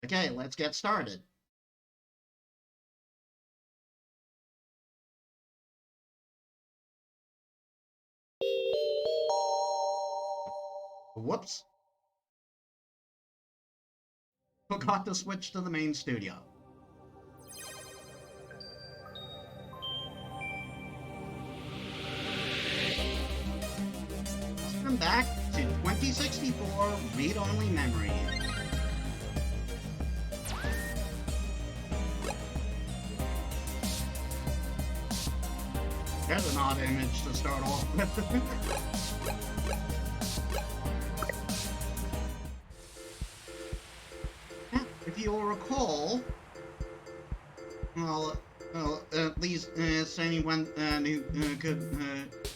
Okay, let's get started. Whoops. Forgot to switch to the main studio. Let's turn back to 2064 read-only memory. There's an odd image to start off with. If you'll recall, well, at least anyone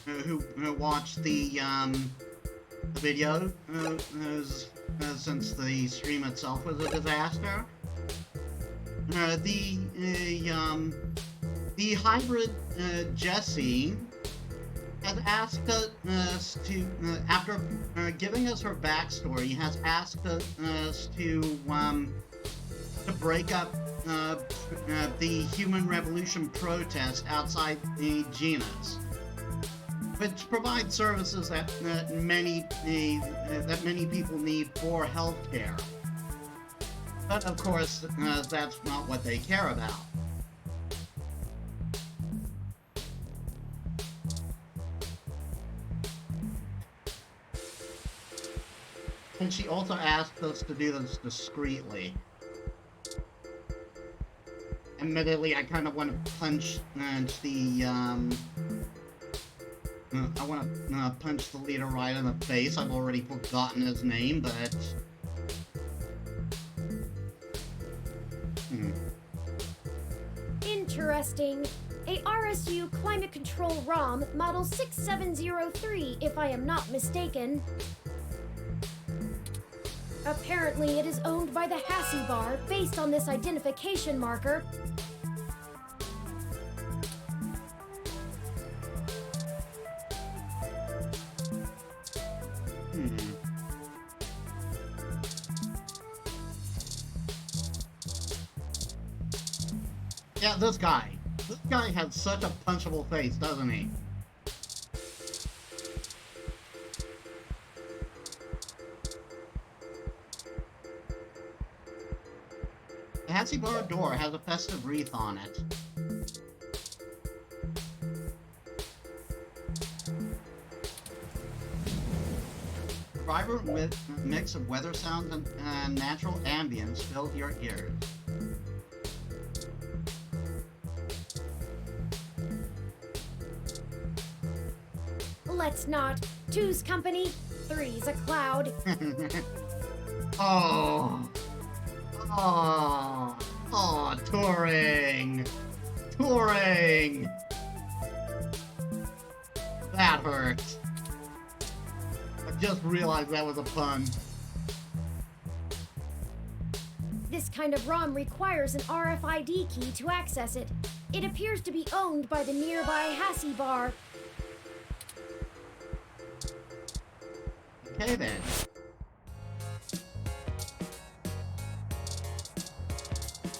who watched the video, since the stream itself was a disaster, the hybrid Jessie has asked us to, after giving us her backstory, has asked us to break up the Human Revolution protest outside the genus, which provides services that many people need for healthcare. But of course, that's not what they care about. And she also asked us to do this discreetly. Admittedly, I kind of want to punch the I want to punch the leader right in the face. I've already forgotten his name, but Interesting. A RSU Climate Control ROM, Model 6703, if I am not mistaken. Apparently, it is owned by the Hassie Bar, based on this identification marker. Yeah, this guy. This guy has such a punchable face, doesn't he? The Hassie Bar door has a festive wreath on it. A vibrant mix of weather sounds and natural ambience fill your ears. Let's not. Two's company, three's a cloud. Oh, touring! Touring! That hurt. I just realized that was a pun. This kind of ROM requires an RFID key to access it. It appears to be owned by the nearby Hassie Bar. Okay then.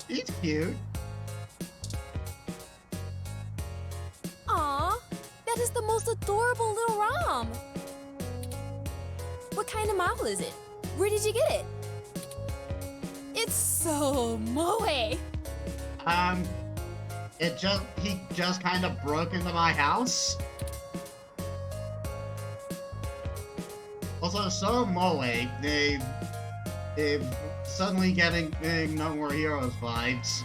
He's cute. Aw, that is the most adorable little ROM. What kind of model is it? Where did you get it? It's so moe. He just kind of broke into my house. Also, so moe, they've suddenly getting No More Heroes vibes.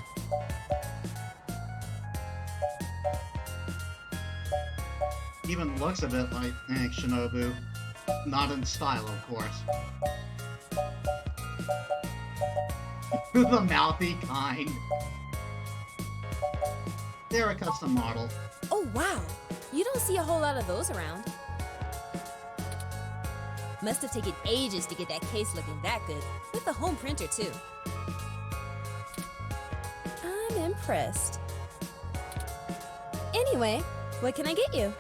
Even looks a bit like Shinobu. Not in style, of course. The mouthy kind. They're a custom model. Oh wow, you don't see a whole lot of those around. Must have taken ages to get that case looking that good, with the home printer too. I'm impressed. Anyway, what can I get you?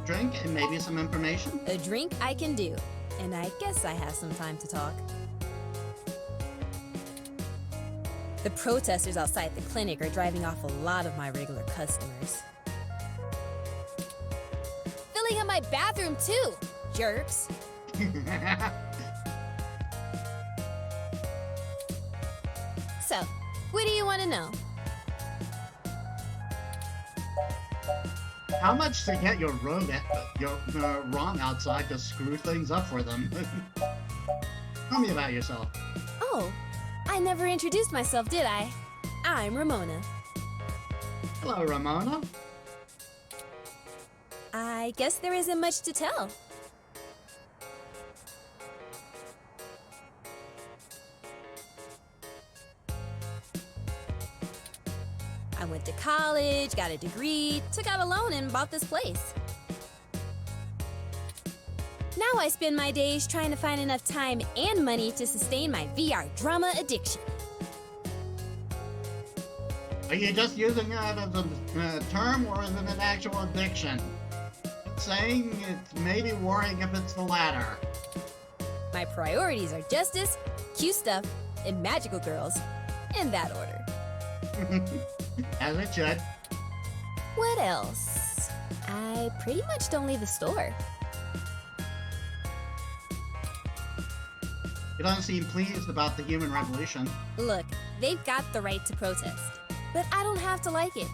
A drink and maybe some information? A drink I can do. and I guess I have some time to talk. The protesters outside the clinic are driving off a lot of my regular customers. Filling up my bathroom too, jerks. So, what do you want to know? How much to get your ROM outside to screw things up for them? Tell me about yourself. Oh, I never introduced myself, did I? I'm Ramona. Hello, Ramona. I guess there isn't much to tell. I went to college, got a degree, took out a loan, and bought this place. Now I spend my days trying to find enough time and money to sustain my VR drama addiction. Are you just using that as a term, or is it an actual addiction? Saying it's maybe worrying if it's the latter. My priorities are justice, cute stuff, and magical girls. In that order. As it should. What else? I pretty much don't leave the store. You don't seem pleased about the human revolution. Look, they've got the right to protest, but I don't have to like it.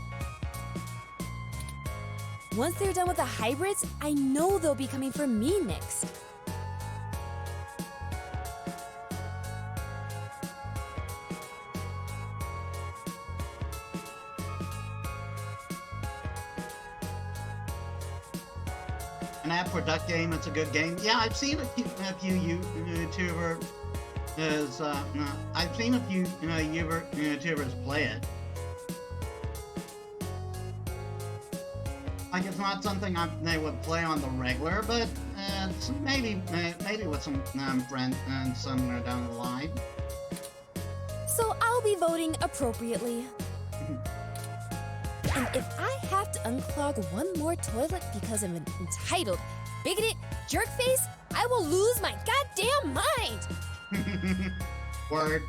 Once they're done with the hybrids, I know they'll be coming for me next. An app for duck game, it's a good game. Yeah, I've seen a few YouTubers. I've seen a few YouTubers play it. Like, it's not something they would play on the regular, but maybe with some friends and somewhere down the line. So I'll be voting appropriately. And if I have to unclog one more toilet because of an entitled, bigoted jerkface, I will lose my goddamn mind! Word.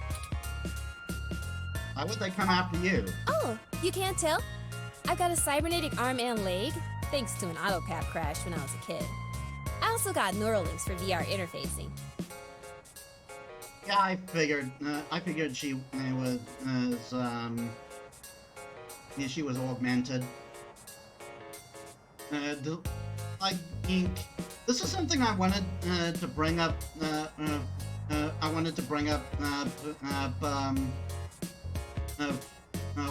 Why would they come after you? Oh, you can't tell? I've got a cybernetic arm and leg, thanks to an AutoCAD crash when I was a kid. I also got Neuralinks for VR interfacing. Yeah, I figured she she was augmented. I think this is something I wanted to bring up. I wanted to bring up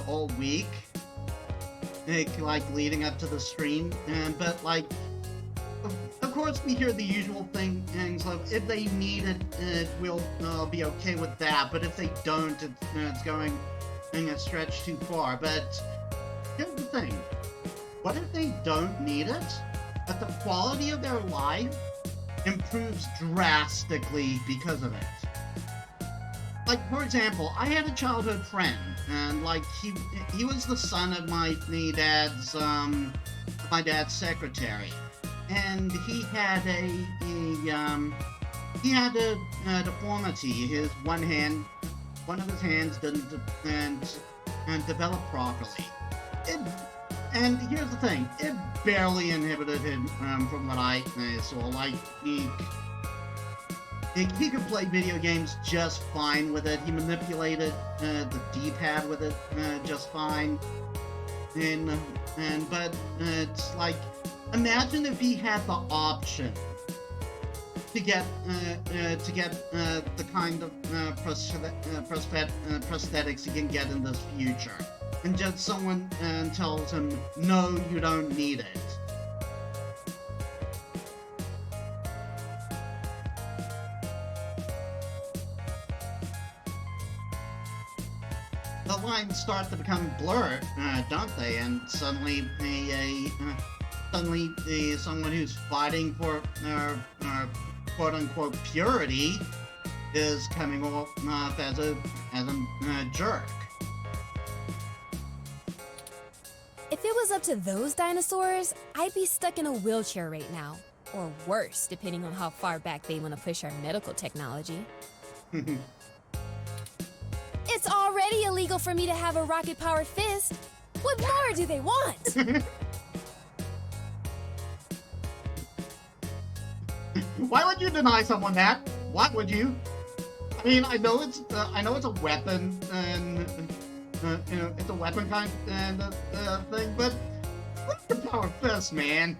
all week, like leading up to the stream, but like. Of course, we hear the usual things of if they need it, we'll be okay with that. But if they don't, it's going a stretch too far. But here's the thing: what if they don't need it, but the quality of their life improves drastically because of it? Like, for example, I had a childhood friend, and like he was the son of my dad's secretary. And he had a deformity. One of his hands didn't develop properly. And here's the thing: it barely inhibited him from what I saw. Like he could play video games just fine with it. He manipulated the D-pad with it just fine. But it's like. Imagine if he had the option to get the kind of prosthetics he can get in this future, and just someone tells him, "No, you don't need it." The lines start to become blurred, don't they? And suddenly someone who's fighting for quote-unquote purity is coming off as a jerk. If it was up to those dinosaurs, I'd be stuck in a wheelchair right now. Or worse, depending on how far back they want to push our medical technology. It's already illegal for me to have a rocket-powered fist. What more do they want? Why would you deny someone that? Why would you? I mean, I know it's a weapon, and it's a weapon kind and thing, but rocket-powered fist, man.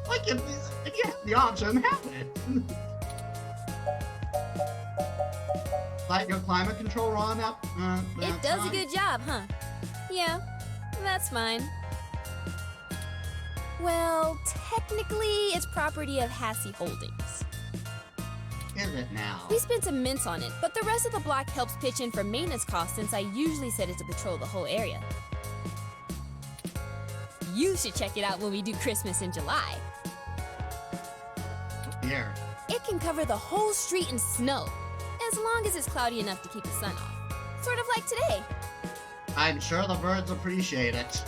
Like if you have the option, have it. Light your climate control on up. It does a good job, huh? Yeah, that's fine. Well, technically, it's property of Hassie Holdings. Is it now? We spent some mints on it, but the rest of the block helps pitch in for maintenance costs since I usually set it to patrol the whole area. You should check it out when we do Christmas in July. Here. It can cover the whole street in snow, as long as it's cloudy enough to keep the sun off. Sort of like today. I'm sure the birds appreciate it.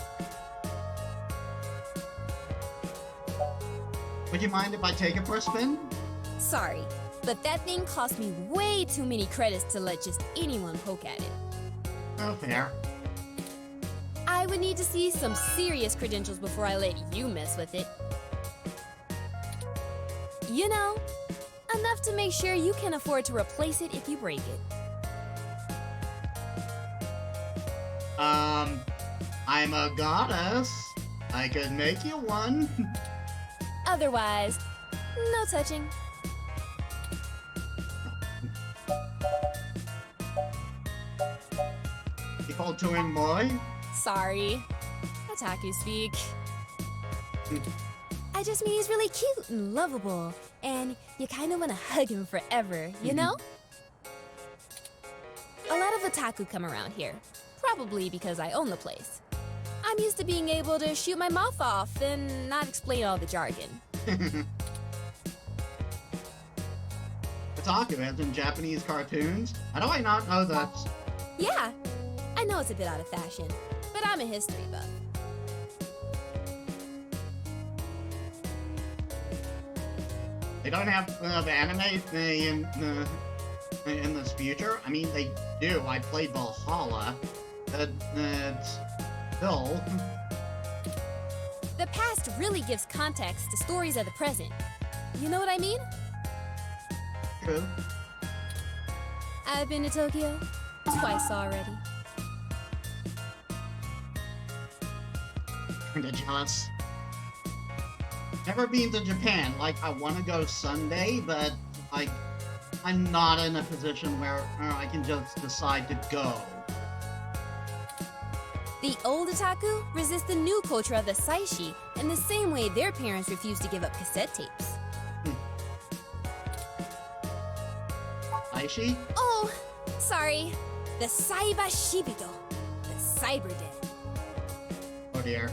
Would you mind if I take it for a spin? Sorry, but that thing cost me way too many credits to let just anyone poke at it. Oh, fair. I would need to see some serious credentials before I let you mess with it. You know, enough to make sure you can afford to replace it if you break it. I'm a goddess. I could make you one. Otherwise, no touching. People touring boy? Sorry. Otaku speak. I just mean he's really cute and lovable, and you kind of want to hug him forever, you know? A lot of otaku come around here, probably because I own the place. I'm used to being able to shoot my mouth off and not explain all the jargon. Otaku, as in Japanese cartoons? How do I not know that? Yeah, I know it's a bit out of fashion, but I'm a history buff. They don't have the anime in this future? I mean, they do. I played Valhalla. It's still... The past really gives context to stories of the present. You know what I mean? True. I've been to Tokyo twice already. Kinda jealous. Never been to Japan. Like, I want to go Sunday, but I'm not in a position where I can just decide to go. The old otaku resist the new culture of the saishi in the same way their parents refused to give up cassette tapes. Aishi? Oh, sorry. The Saiba Shibito, the Cyber Dead. Oh dear.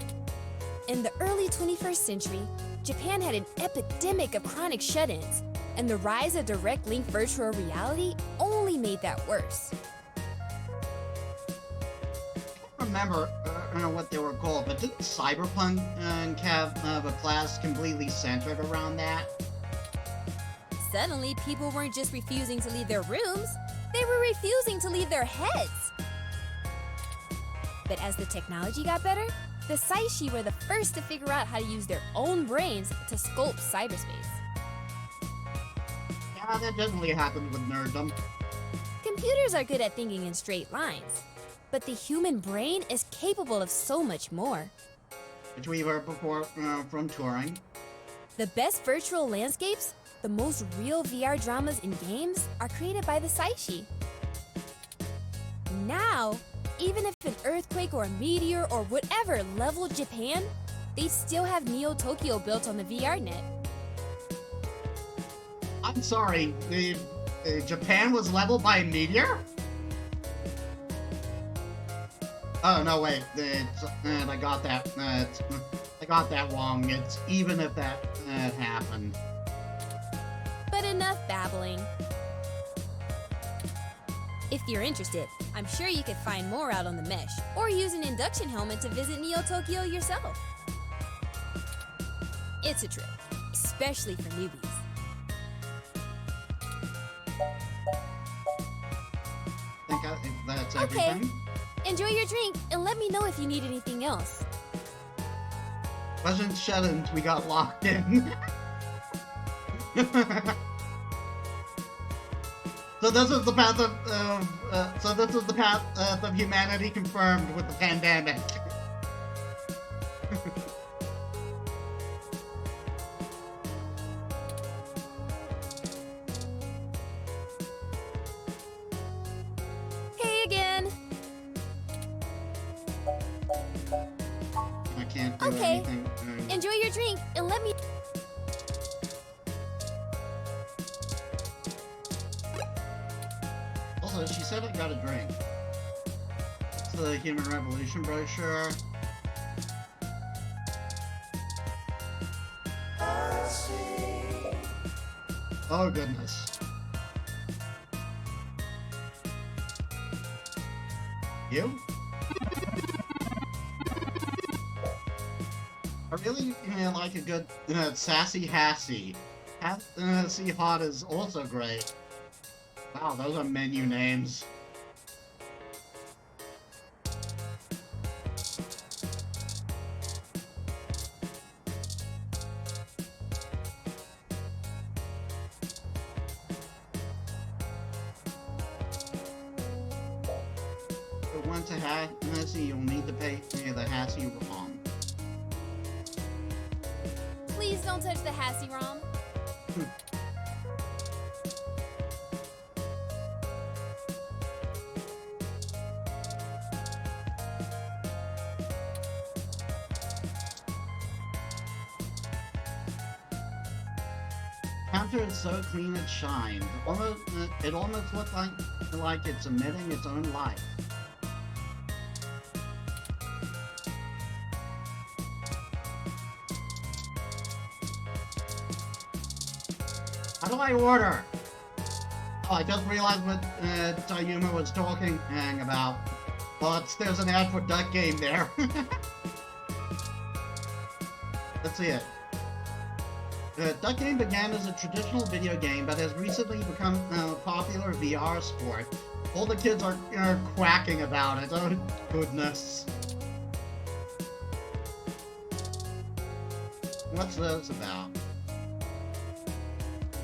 In the early 21st century, Japan had an epidemic of chronic shut-ins, and the rise of direct link virtual reality only made that worse. I don't remember what they were called, but didn't Cyberpunk have a class completely centered around that? Suddenly, people weren't just refusing to leave their rooms, they were refusing to leave their heads. But as the technology got better, the Saishi were the first to figure out how to use their own brains to sculpt cyberspace. Yeah, that definitely happened with nerddom. Computers are good at thinking in straight lines, but the human brain is capable of so much more. Which we were before from touring. The best virtual landscapes, the most real VR dramas in games, are created by the Saishi. Now, even if an earthquake or a meteor or whatever leveled Japan, they'd still have Neo Tokyo built on the VR net. I'm sorry, Japan was leveled by a meteor? Oh no, wait, I got that. I got that wrong. It's even if that happened. But enough babbling. If you're interested, I'm sure you could find more out on the mesh, or use an induction helmet to visit Neo Tokyo yourself. It's a trip, especially for newbies. I think that's Okay. everything. Enjoy your drink and let me know if you need anything else. Wasn't shut-ins, we got locked in. So this is the path of humanity confirmed with the pandemic. Hey again. I can't do Okay. anything. Enjoy your drink and let me. Also, she said I got a drink. It's the Human Revolution brochure. Oh goodness. You? I really like a good sassy Hassy. Hassy Hot is also great. Wow, those are menu names. But once a Hassy, you'll need to pay the Hassy ROM. Please don't touch the Hassy ROM. Counter is so clean it shines. It almost looks like it's emitting its own light. How do I order? Oh, I just realized what Tayuma was talking about. Well, there's an ad for Duck Game there. Let's see it. Duck Game began as a traditional video game, but has recently become a popular VR sport. All the kids are quacking about it. Oh, goodness. What's this about?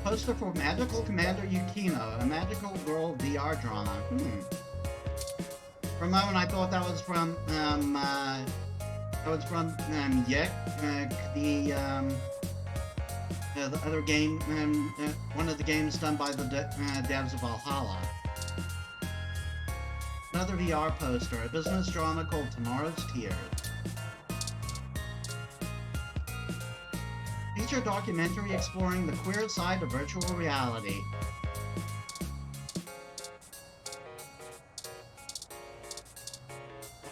Poster for Magical Commander Yukino, a magical girl VR drama. For a moment, I thought that was from Yik, the other game, one of the games done by the devs of Valhalla. Another VR poster, a business drama called Tomorrow's Tears. Feature documentary exploring the queer side of virtual reality.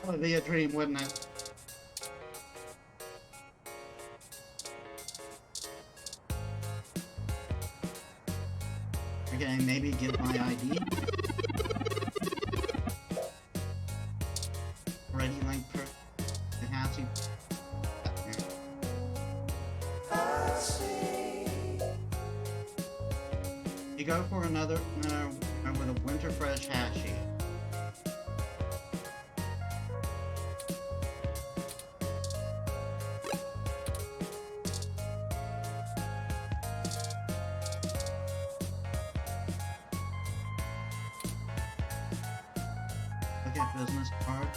That would be a dream, wouldn't it? Okay, maybe give my ID. Ready, link per the Hassy. You go for another with a winter fresh hashi. Look at business card.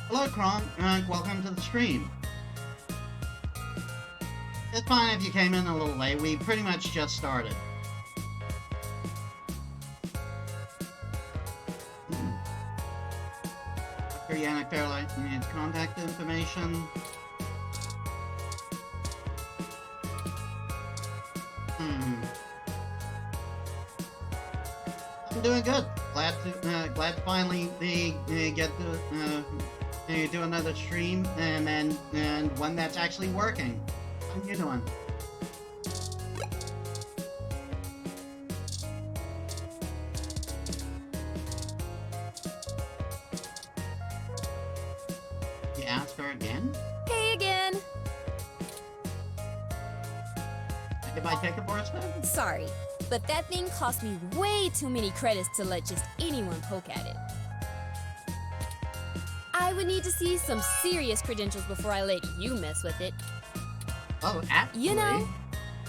Hello, Kron. Welcome to the stream. It's fine if you came in a little late. We pretty much just started. Dr. Yannick Fairlight needs contact information. I'm doing good. Glad to finally get to do another stream and one that's actually working. How you doing? You asked her there again? Hey again. If I take it for a spin? Sorry, but that thing cost me way too many credits to let just anyone poke at it. I would need to see some serious credentials before I let you mess with it. Oh, actually. You know,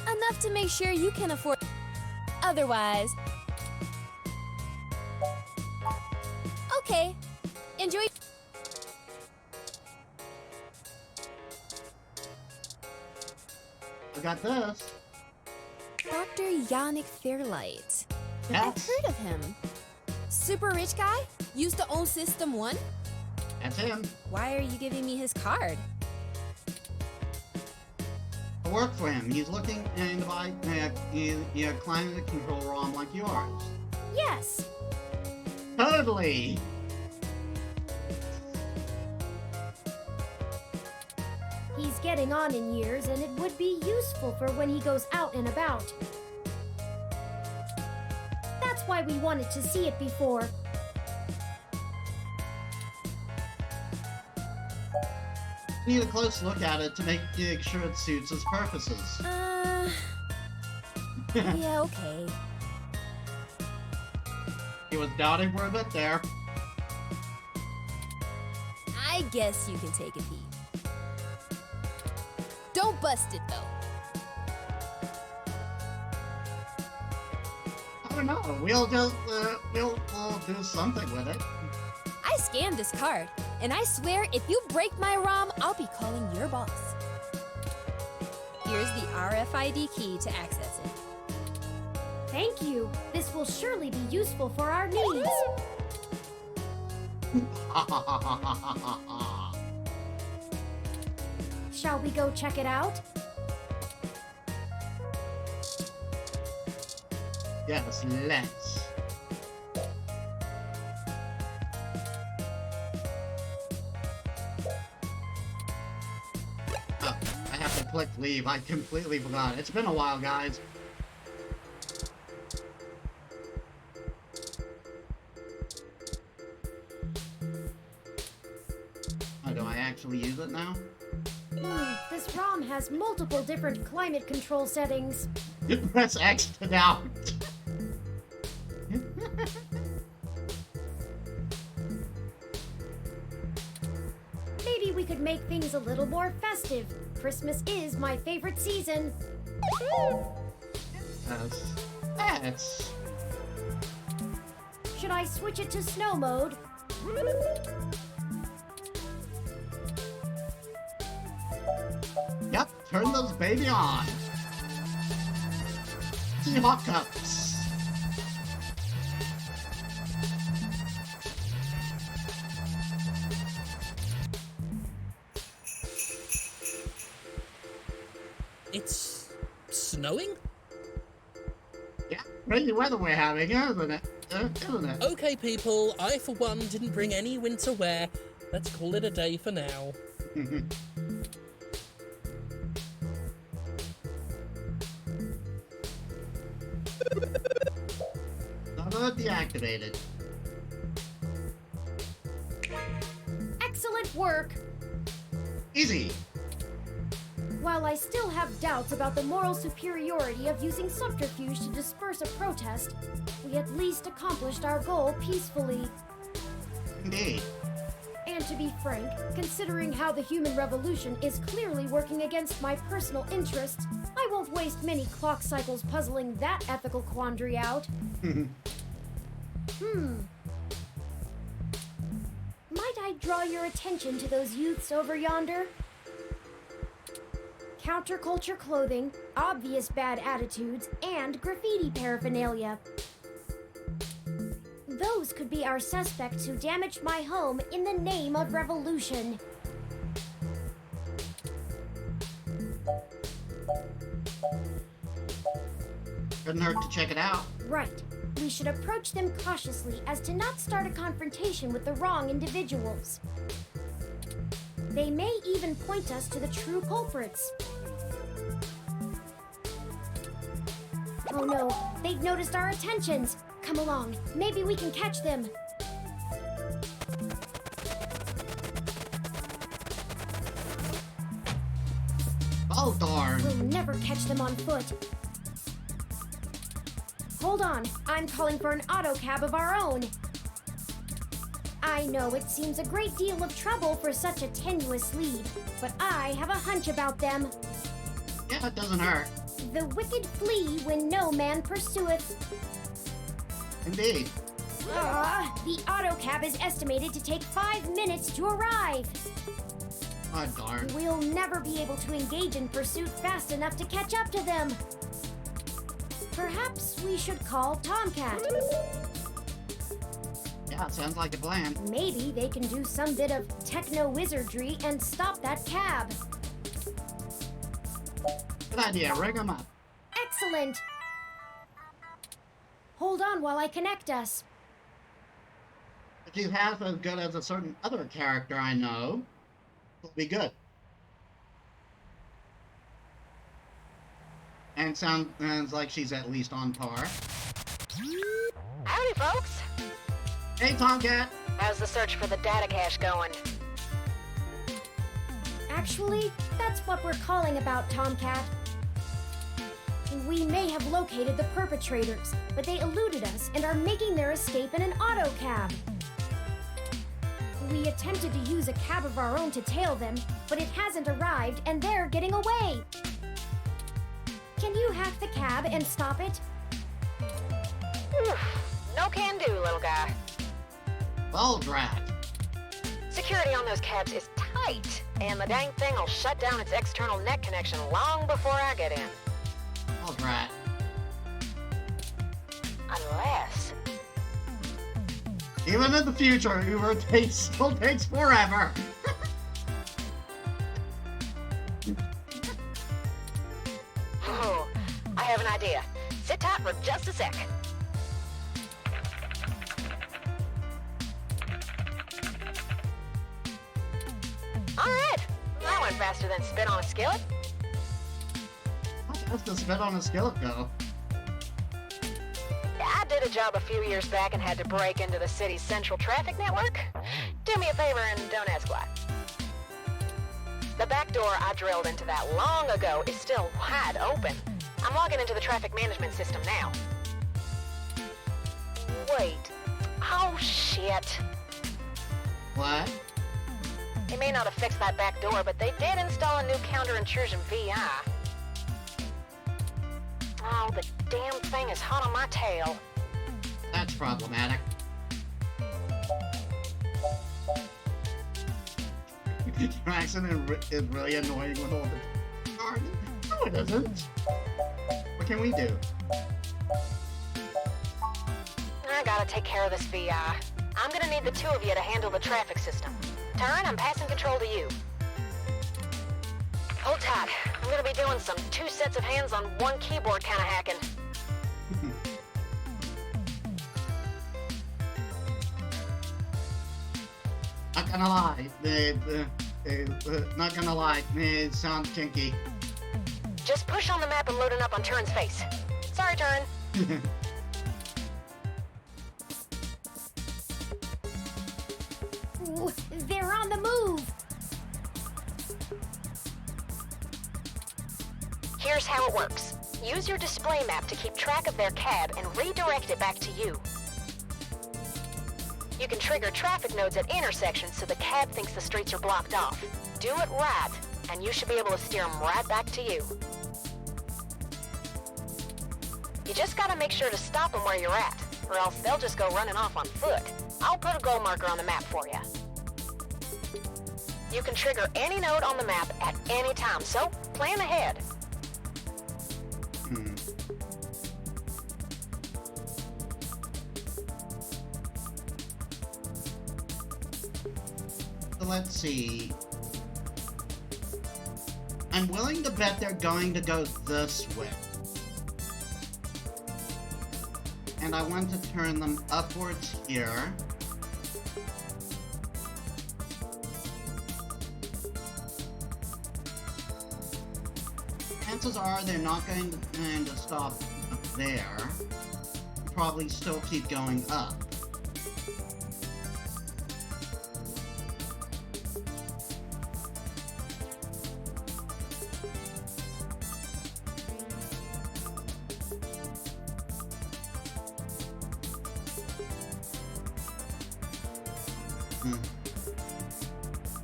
enough to make sure you can afford. Otherwise. Okay, enjoy. I got this. Dr. Yannick Fairlight. I've Yes. heard of him. Super rich guy? Used to own System 1? That's him. Why are you giving me his card? I work for him. He's looking to buy a climate control ROM like yours. Yes. Totally. He's getting on in years, and it would be useful for when he goes out and about. That's why we wanted to see it before. Need a close look at it to make sure it suits his purposes. Yeah, okay. He was doubting for a bit there. I guess you can take a peek. Don't bust it, though. I don't know. We'll just we'll do something with it. I scanned this card, and I swear if you break my ROM, I'll be calling your boss. Here's the RFID key to access it. Thank you. This will surely be useful for our needs. Shall we go check it out? Yes, let's. Oh, I have to click leave. I completely forgot. It's been a while, guys. Oh, do I actually use it now? This ROM has multiple different climate control settings. You press X to down. Maybe we could make things a little more festive. Christmas is my favorite season. Yes. Should I switch it to snow mode? Yep, turn those baby on. See hot cups. It's snowing? Yeah, crazy weather we're having, isn't it? Isn't it? Okay, people, I for one didn't bring any winter wear. Let's call it a day for now. Server deactivated. Excellent work! Easy. While I still have doubts about the moral superiority of using subterfuge to disperse a protest, we at least accomplished our goal peacefully. Indeed. And to be frank, considering how the human revolution is clearly working against my personal interests, I won't waste many clock cycles puzzling that ethical quandary out. Might I draw your attention to those youths over yonder? Counterculture clothing, obvious bad attitudes, and graffiti paraphernalia. Those could be our suspects who damaged my home in the name of revolution. Couldn't hurt to check it out. Right. We should approach them cautiously as to not start a confrontation with the wrong individuals. They may even point us to the true culprits. Oh no, they've noticed our attentions. Come along, maybe we can catch them. darn. We'll never catch them on foot. Hold on, I'm calling for an auto cab of our own. I know it seems a great deal of trouble for such a tenuous lead, but I have a hunch about them. Yeah, it doesn't hurt. The wicked flee when no man pursueth. Indeed. The auto cab is estimated to take 5 minutes to arrive. Oh, darn. We'll never be able to engage in pursuit fast enough to catch up to them. Perhaps we should call Tomcat. Yeah, sounds like a plan. Maybe they can do some bit of techno-wizardry and stop that cab. Good idea, ring them up. Excellent! Hold on while I connect us. If you have as good as a certain other character I know, it'll be good. And sounds like she's at least on par. Howdy, folks. Hey, Tomcat! How's the search for the data cache going? Actually, that's what we're calling about, Tomcat. We may have located the perpetrators, but they eluded us and are making their escape in an auto cab. We attempted to use a cab of our own to tail them, but it hasn't arrived and they're getting away. Can you hack the cab and stop it? No can do, little guy. Well, drat. Security on those cabs is tight, and the dang thing will shut down its external net connection long before I get in. Well, drat. Unless... Even in the future, Uber still takes forever. Oh, I have an idea. Sit tight for just a sec. All right, that went faster than spit on a skillet. How fast does spit on a skillet go? I did a job a few years back and had to break into the city's central traffic network. Do me a favor and don't ask why. The back door I drilled into that long ago is still wide open. I'm logging into the traffic management system now. Wait. Oh, shit. What? They may not have fixed that back door, but they did install a new counter-intrusion VI. Oh, the damn thing is hot on my tail. That's problematic. Your accident is really annoying with all the cars. No, it isn't. What can we do? I gotta take care of this VI. I'm gonna need the two of you to handle the traffic system. Turn, I'm passing control to you. Hold tight. I'm gonna be doing some 2 sets of hands on 1 keyboard kind of hacking. Not gonna lie. Not gonna lie. It sounds kinky. Just push on the map and load it up on Turin's face. Sorry, Turin. Ooh, they're on the move! Here's how it works. Use your display map to keep track of their cab and redirect it back to you. You can trigger traffic nodes at intersections so the cab thinks the streets are blocked off. Do it right, and you should be able to steer them right back to you. You just gotta make sure to stop them where you're at, or else they'll just go running off on foot. I'll put a goal marker on the map for you. You can trigger any node on the map at any time, so plan ahead. So let's see. I'm willing to bet they're going to go this way. And I want to turn them upwards here. Chances are they're not going to stop up there. Probably still keep going up. Hmm.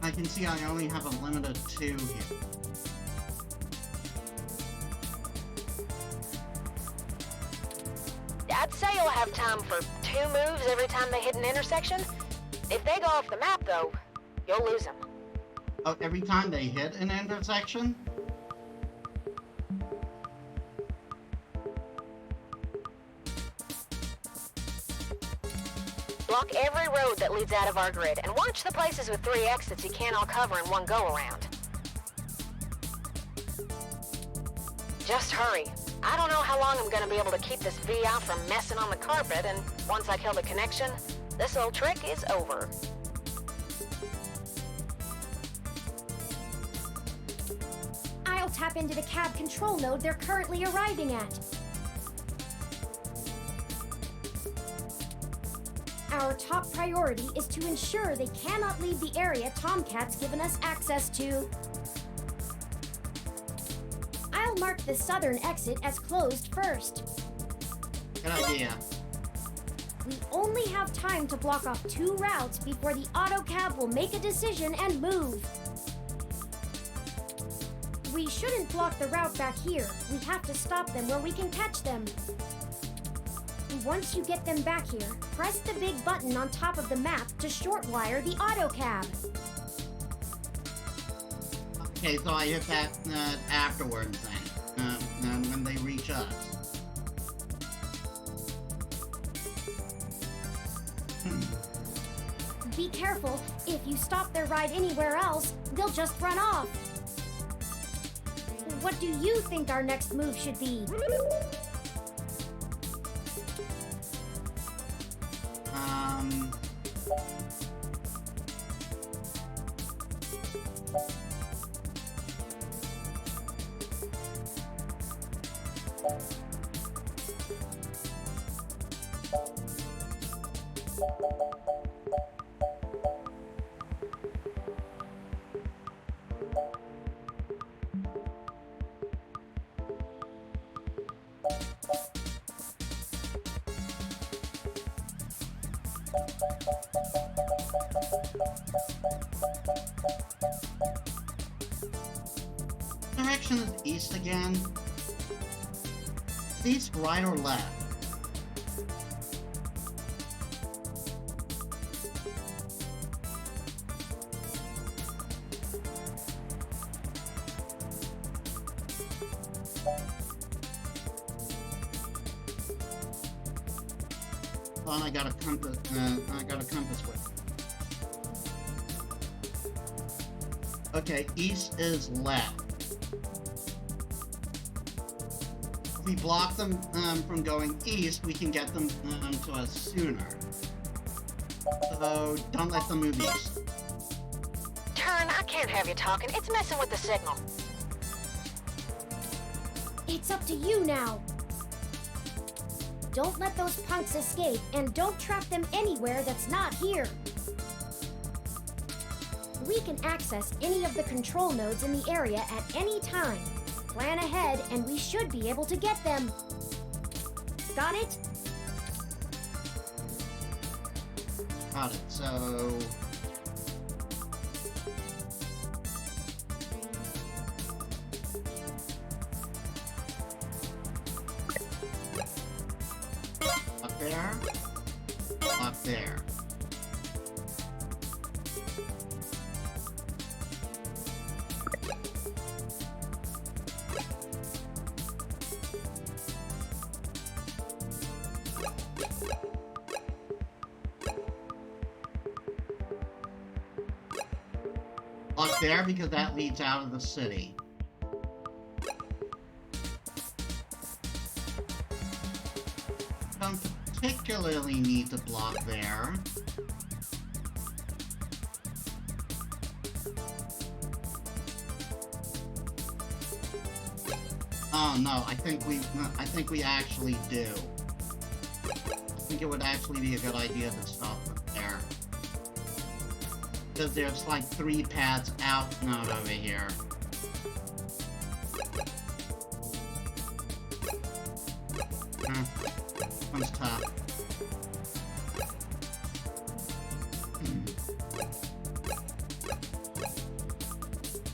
I can see I only have a limit of 2 here. I'd say you'll have time for 2 moves every time they hit an intersection. If they go off the map, though, you'll lose them. Oh, every time they hit an intersection? Block every road that leads out of our grid, and watch the places with 3 exits you can't all cover in one go-around. Just hurry. I don't know how long I'm gonna be able to keep this VI from messing on the carpet, and once I kill the connection, this little trick is over. I'll tap into the cab control node they're currently arriving at. Our top priority is to ensure they cannot leave the area Tomcat's given us access to. I'll mark the southern exit as closed first. Good idea. We only have time to block off 2 routes before the autocab will make a decision and move. We shouldn't block the route back here. We have to stop them where we can catch them. Once you get them back here, press the big button on top of the map to shortwire the autocab. Okay, so I hit that afterwards then, when they reach us. Be careful. If you stop their ride anywhere else, they'll just run off. What do you think our next move should be? Direction is east again. East, right, or left? Hold on, I got a compass. I got a compass with. Okay, east is left. If we block them from going east, we can get them to us sooner. So don't let them move east. Turn, I can't have you talking. It's messing with the signal. It's up to you now. Don't let those punks escape, and don't trap them anywhere that's not here. We can access any of the control nodes in the area at any time. Plan ahead, and we should be able to get them. Got it? Got it, so... Up there. Up there. Up there, because that leads out of the city. Don't particularly need to block there. Oh no, I think we actually do. I think it would actually be a good idea to stop it there. Because there's like 3 paths out node over here. One's tough.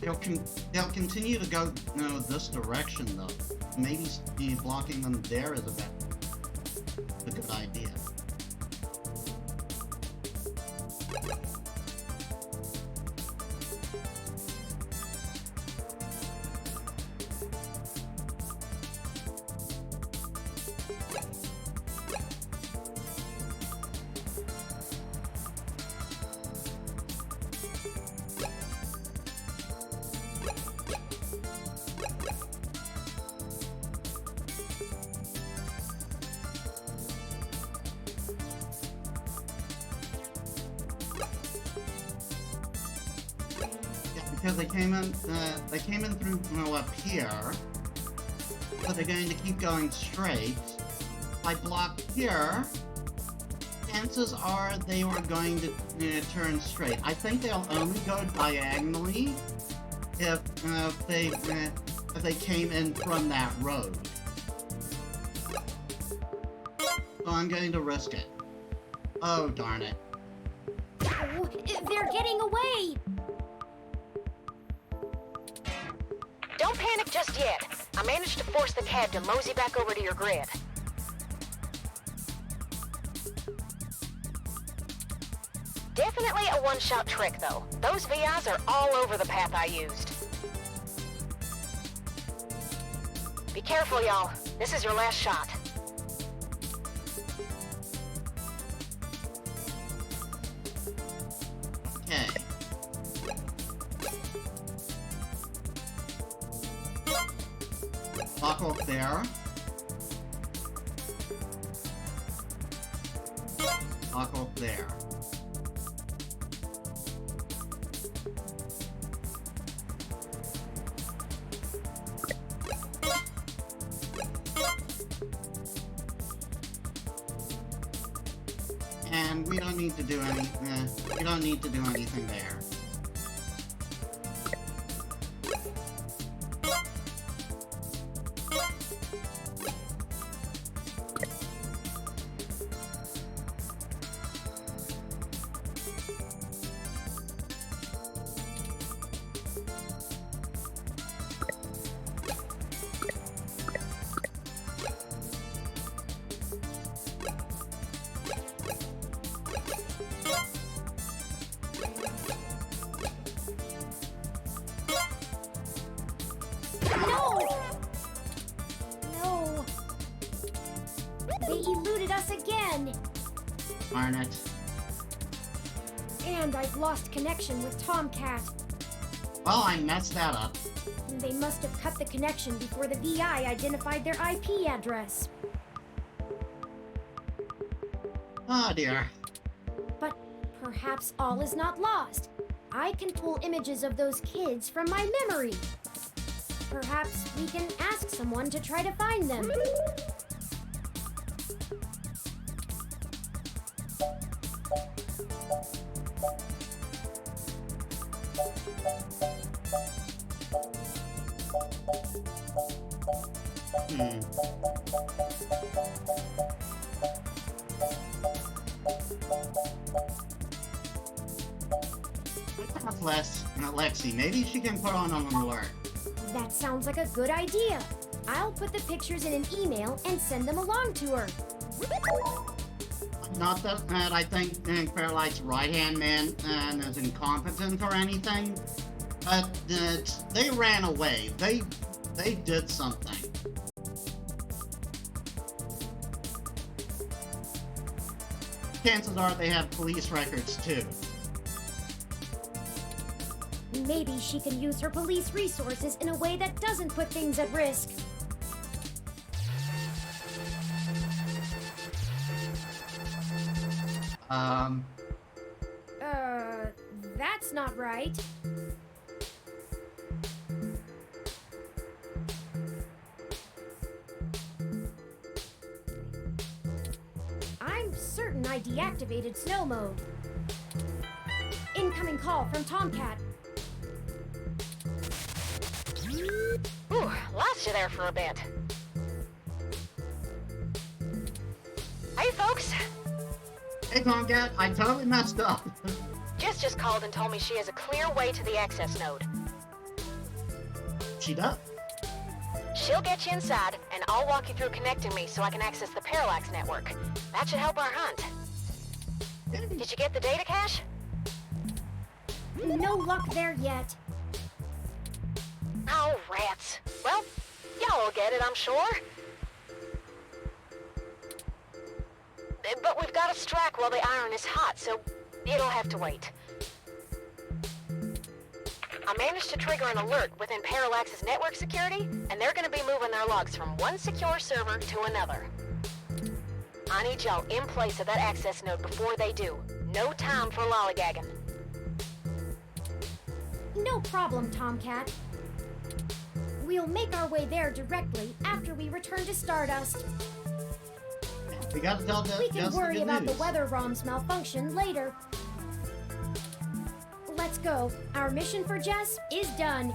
they'll continue to go, this direction though. Maybe blocking them there is a good idea. Because they came in through, up here, so they're going to keep going straight. If I block here, chances are they were going to turn straight. I think they'll only go diagonally if they came in from that road. So I'm going to risk it. Oh, darn it. Oh, they're getting away! Don't panic just yet. I managed to force the cab to mosey back over to your grid. Definitely a one-shot trick, though. Those VIs are all over the path I used. Be careful, y'all. This is your last shot. Okay. Lock off there. Lock off there. And we don't need to do anything there. No! They eluded us again! Darn it. And I've lost connection with Tomcat. Well, I messed that up. They must have cut the connection before the VI identified their IP address. Oh dear. But perhaps all is not lost. I can pull images of those kids from my memory. Perhaps we can ask someone to try to find them. Lexi, maybe she can put on an alert. That sounds like a good idea. I'll put the pictures in an email and send them along to her. Not that I think Fairlight's right-hand man is incompetent or anything, but they ran away. They did something. Chances are they have police records too. Maybe she can use her police resources in a way that doesn't put things at risk. That's not right. I'm certain I deactivated snow mode. Incoming call from Tomcat. Ooh, lost you there for a bit. Hey, folks. Hey, Tomcat, I totally messed up. Jess just called and told me she has a clear way to the access node. she does. She'll get you inside, and I'll walk you through connecting me so I can access the Parallax network. That should help our hunt. Did you get the data cache? No luck there yet. Oh, rats. Well, y'all will get it, I'm sure. But we've got to strike while the iron is hot, so it'll have to wait. I managed to trigger an alert within Parallax's network security, and they're going to be moving their logs from one secure server to another. I need y'all in place of that access node before they do. No time for lollygagging. No problem, Tomcat. We'll make our way there directly after we return to Stardust. We gotta tell We can Jess worry the good about the news. weather ROM's malfunction later. Let's go. Our mission for Jess is done.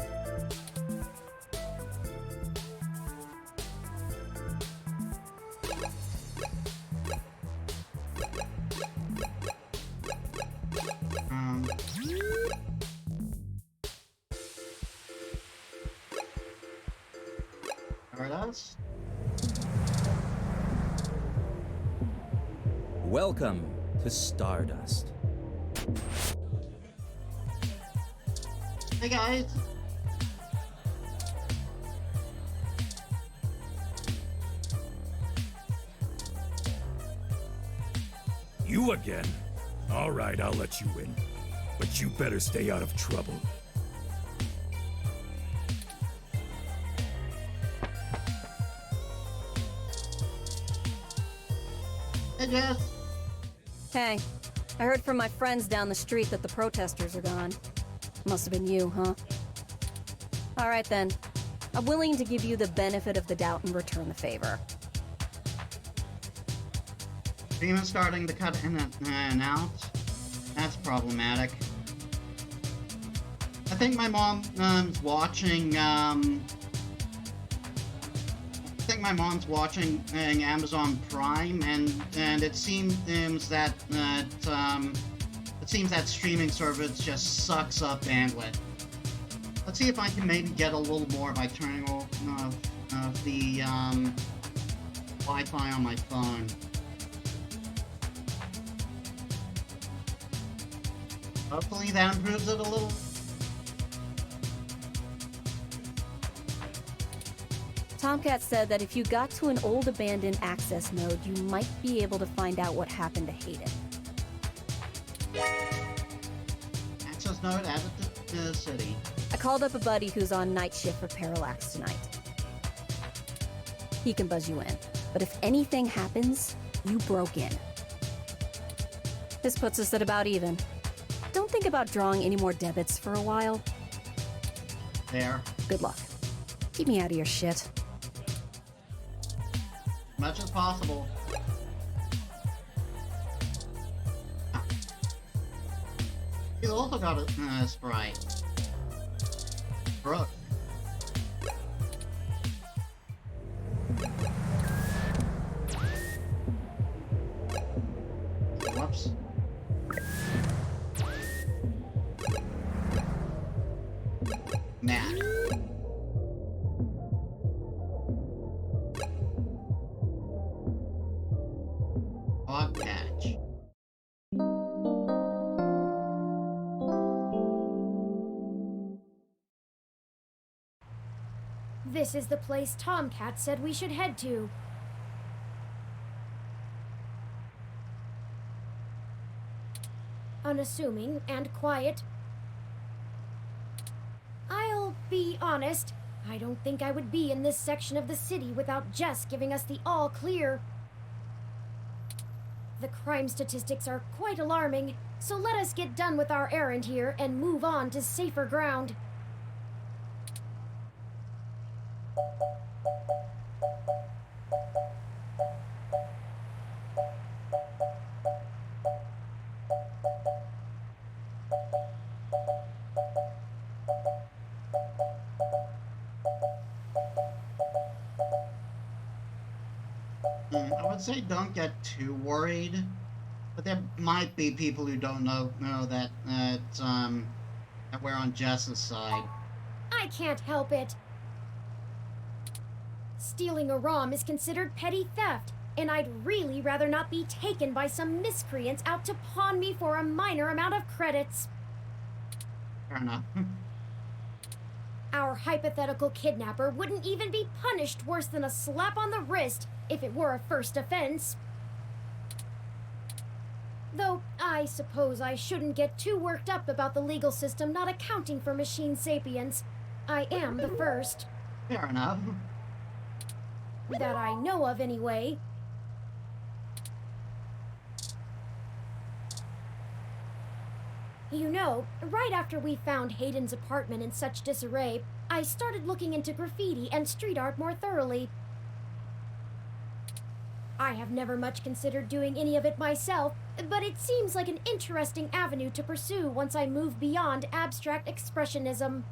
Stardust? Welcome to Stardust. Hey guys. You again? All right, I'll let you in. But you better stay out of trouble. Hey Jess. Hey, I heard from my friends down the street that the protesters are gone. Must have been you, huh? All right then. I'm willing to give you the benefit of the doubt and return the favor. Demon starting to cut in and out. That's problematic. I think my mom's watching, Amazon Prime, and it seems that streaming service just sucks up bandwidth. Let's see if I can maybe get a little more by turning off the Wi-Fi on my phone. Hopefully that improves it a little. Tomcat said that if you got to an old abandoned access node, you might be able to find out what happened to Hayden. Access node added to the city. I called up a buddy who's on night shift for Parallax tonight. He can buzz you in, but if anything happens, you broke in. This puts us at about even. Don't think about drawing any more debits for a while. There. Good luck. Keep me out of your shit. Much as possible. You also got a sprite. Brooke. Whoops. Matt. Bog patch. This is the place Tomcat said we should head to. Unassuming and quiet. I'll be honest, I don't think I would be in this section of the city without Jess giving us the all clear. The crime statistics are quite alarming, so let us get done with our errand here and move on to safer ground. I would say don't get too worried, but there might be people who don't know that we're on Jess's side. I can't help it. Stealing a ROM is considered petty theft, and I'd really rather not be taken by some miscreants out to pawn me for a minor amount of credits. Fair enough. Our hypothetical kidnapper wouldn't even be punished worse than a slap on the wrist if it were a first offense. Though, I suppose I shouldn't get too worked up about the legal system not accounting for machine sapience. I am the first. Fair enough. That I know of, anyway. You know, right after we found Hayden's apartment in such disarray, I started looking into graffiti and street art more thoroughly. I have never much considered doing any of it myself, but it seems like an interesting avenue to pursue once I move beyond abstract expressionism.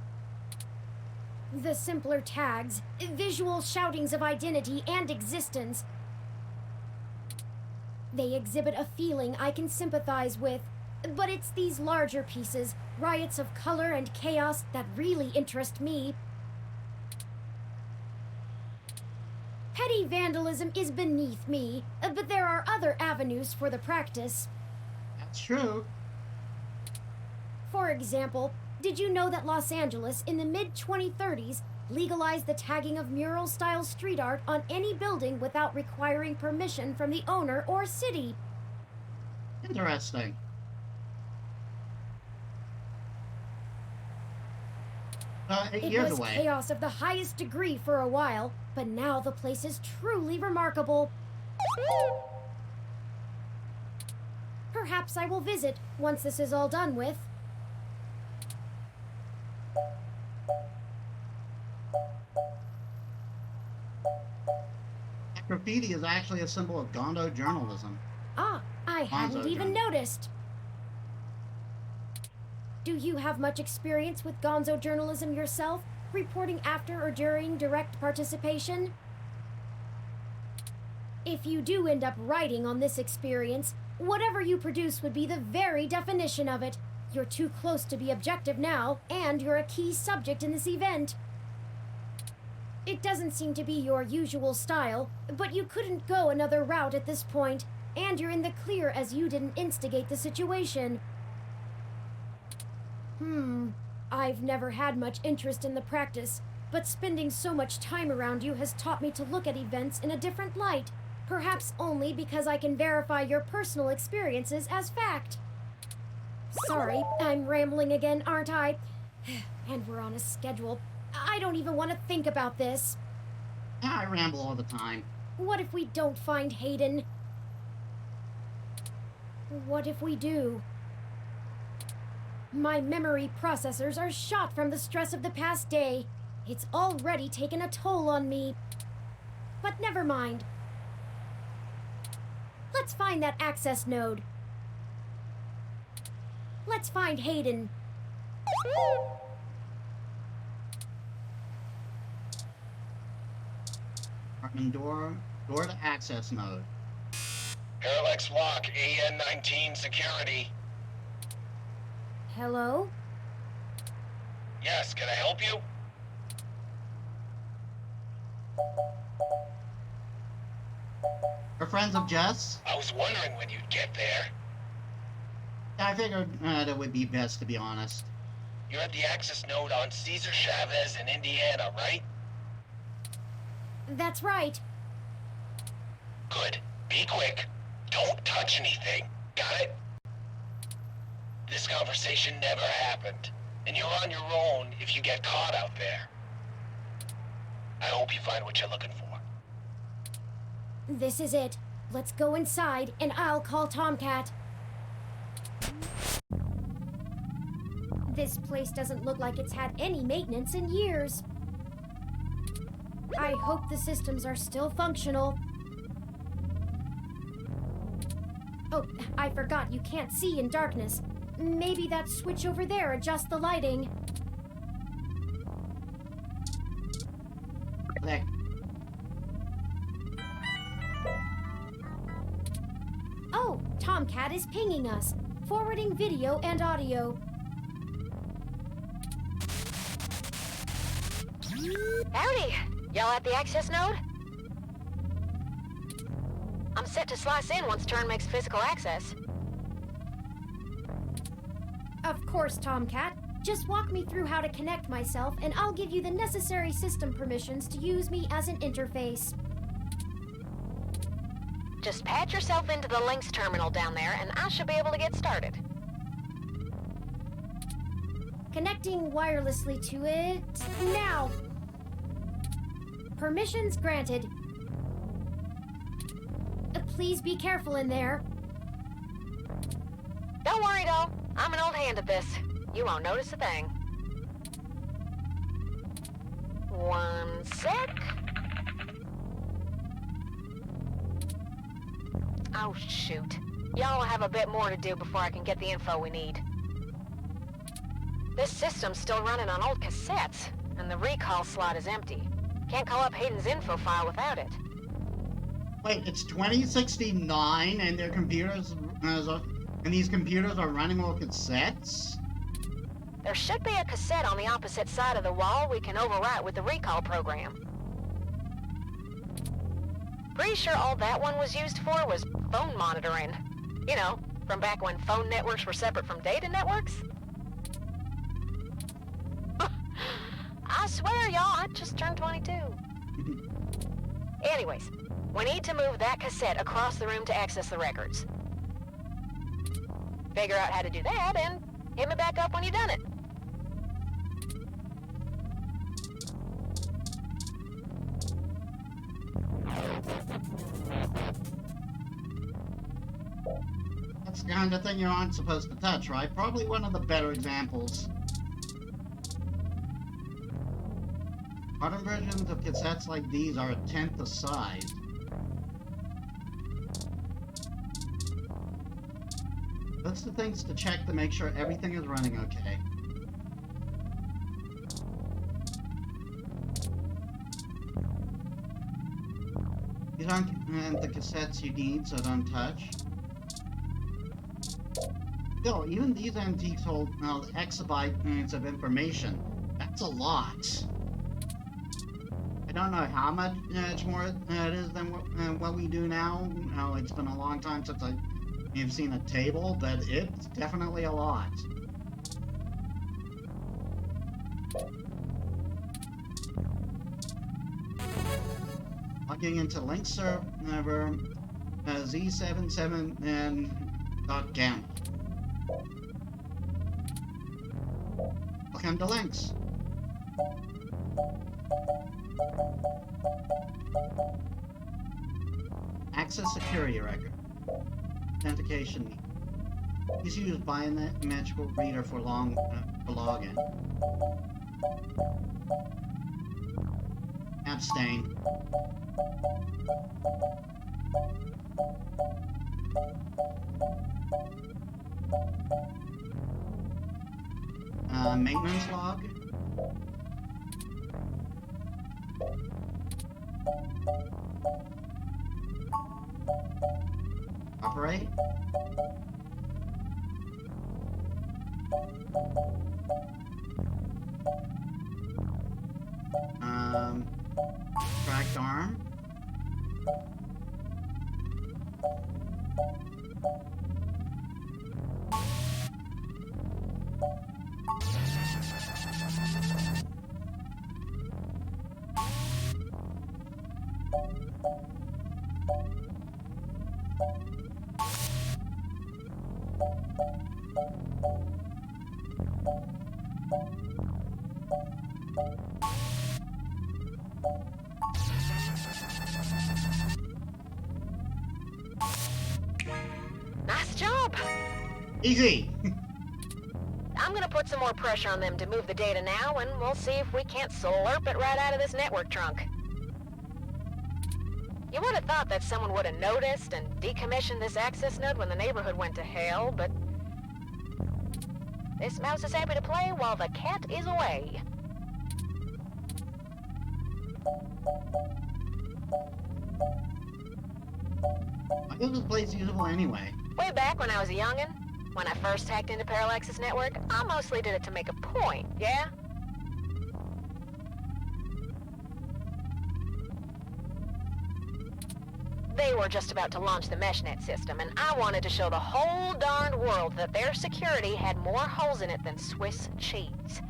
The simpler tags, visual shoutings of identity and existence, they exhibit a feeling I can sympathize with, but it's these larger pieces, riots of color and chaos, that really interest me. Petty vandalism is beneath me, but there are other avenues for the practice. That's true. For example, did you know that Los Angeles in the mid-2030s legalized the tagging of mural-style street art on any building without requiring permission from the owner or city? Interesting. It Years was away. chaos of the highest degree for a while, but now the place is truly remarkable. Perhaps I will visit once this is all done with. Graffiti is actually a symbol of Gondo journalism. Ah, I hadn't Gonzo even journalism. noticed. Do you have much experience with gonzo journalism yourself, reporting after or during direct participation? If you do end up writing on this experience, whatever you produce would be the very definition of it. You're too close to be objective now, and you're a key subject in this event. It doesn't seem to be your usual style, but you couldn't go another route at this point, and you're in the clear as you didn't instigate the situation. I've never had much interest in the practice, but spending so much time around you has taught me to look at events in a different light, perhaps only because I can verify your personal experiences as fact. Sorry, I'm rambling again, aren't I? And we're on a schedule. I don't even want to think about this. I ramble all the time. What if we don't find Hayden? What if we do? My memory processors are shot from the stress of the past day. It's already taken a toll on me. But never mind. Let's find that access node. Let's find Hayden. Apartment door to access node. Parallax Walk, AN-19 security. Hello? Yes, can I help you? We're friends of Jess. I was wondering when you'd get there. I figured that would be best, to be honest. You're at the access node on Cesar Chavez in Indiana, right? That's right. Good. Be quick. Don't touch anything. Got it? This conversation never happened, and you're on your own if you get caught out there. I hope you find what you're looking for. This is it. Let's go inside, and I'll call Tomcat. This place doesn't look like it's had any maintenance in years. I hope the systems are still functional. Oh, I forgot you can't see in darkness. Maybe that switch over there adjusts the lighting. There. Oh, Tomcat is pinging us, forwarding video and audio. Howdy. Y'all at the access node? I'm set to slice in once Turn makes physical access. Of course, Tomcat. Just walk me through how to connect myself, and I'll give you the necessary system permissions to use me as an interface. Just patch yourself into the links terminal down there, and I should be able to get started. Connecting wirelessly to it now. Permissions granted. Please be careful in there. Don't worry, though. I'm an old hand at this. You won't notice a thing. One sec. Oh, shoot. Y'all will have a bit more to do before I can get the info we need. This system's still running on old cassettes, and the recall slot is empty. Can't call up Hayden's info file without it. Wait, it's 2069 and their computers, and these computers are running on cassettes? There should be a cassette on the opposite side of the wall we can overwrite with the recall program. Pretty sure all that one was used for was phone monitoring. You know, from back when phone networks were separate from data networks. I swear, y'all, I just turned 22. Anyways, we need to move that cassette across the room to access the records. Figure out how to do that and hit me back up when you've done it. That's the kind of thing you aren't supposed to touch, right? Probably one of the better examples. Modern versions of cassettes like these are a tenth the size. That's the things to check to make sure everything is running okay. These aren't the cassettes you need, so don't touch. Still, even these antiques hold exabytes of information. That's a lot. I don't know how much more it is than what we do now. It's been a long time since I've seen a table, but it's definitely a lot. Logging into link server Z77 and .gamma. Welcome to links. Access security record. Authentication. Please use biometrical reader for login. Abstain. Maintenance log. Operate. Tracked arm. Nice job! Easy! I'm gonna put some more pressure on them to move the data now, and we'll see if we can't slurp it right out of this network trunk. You would have thought that someone would have noticed and decommissioned this access node when the neighborhood went to hell, but this mouse is happy to play while the cat is away. I guess this place usable anyway. Way back when I was a youngin', when I first hacked into Parallax's network, I mostly did it to make a point, yeah? were just about to launch the meshnet system, and I wanted to show the whole darned world that their security had more holes in it than Swiss cheese.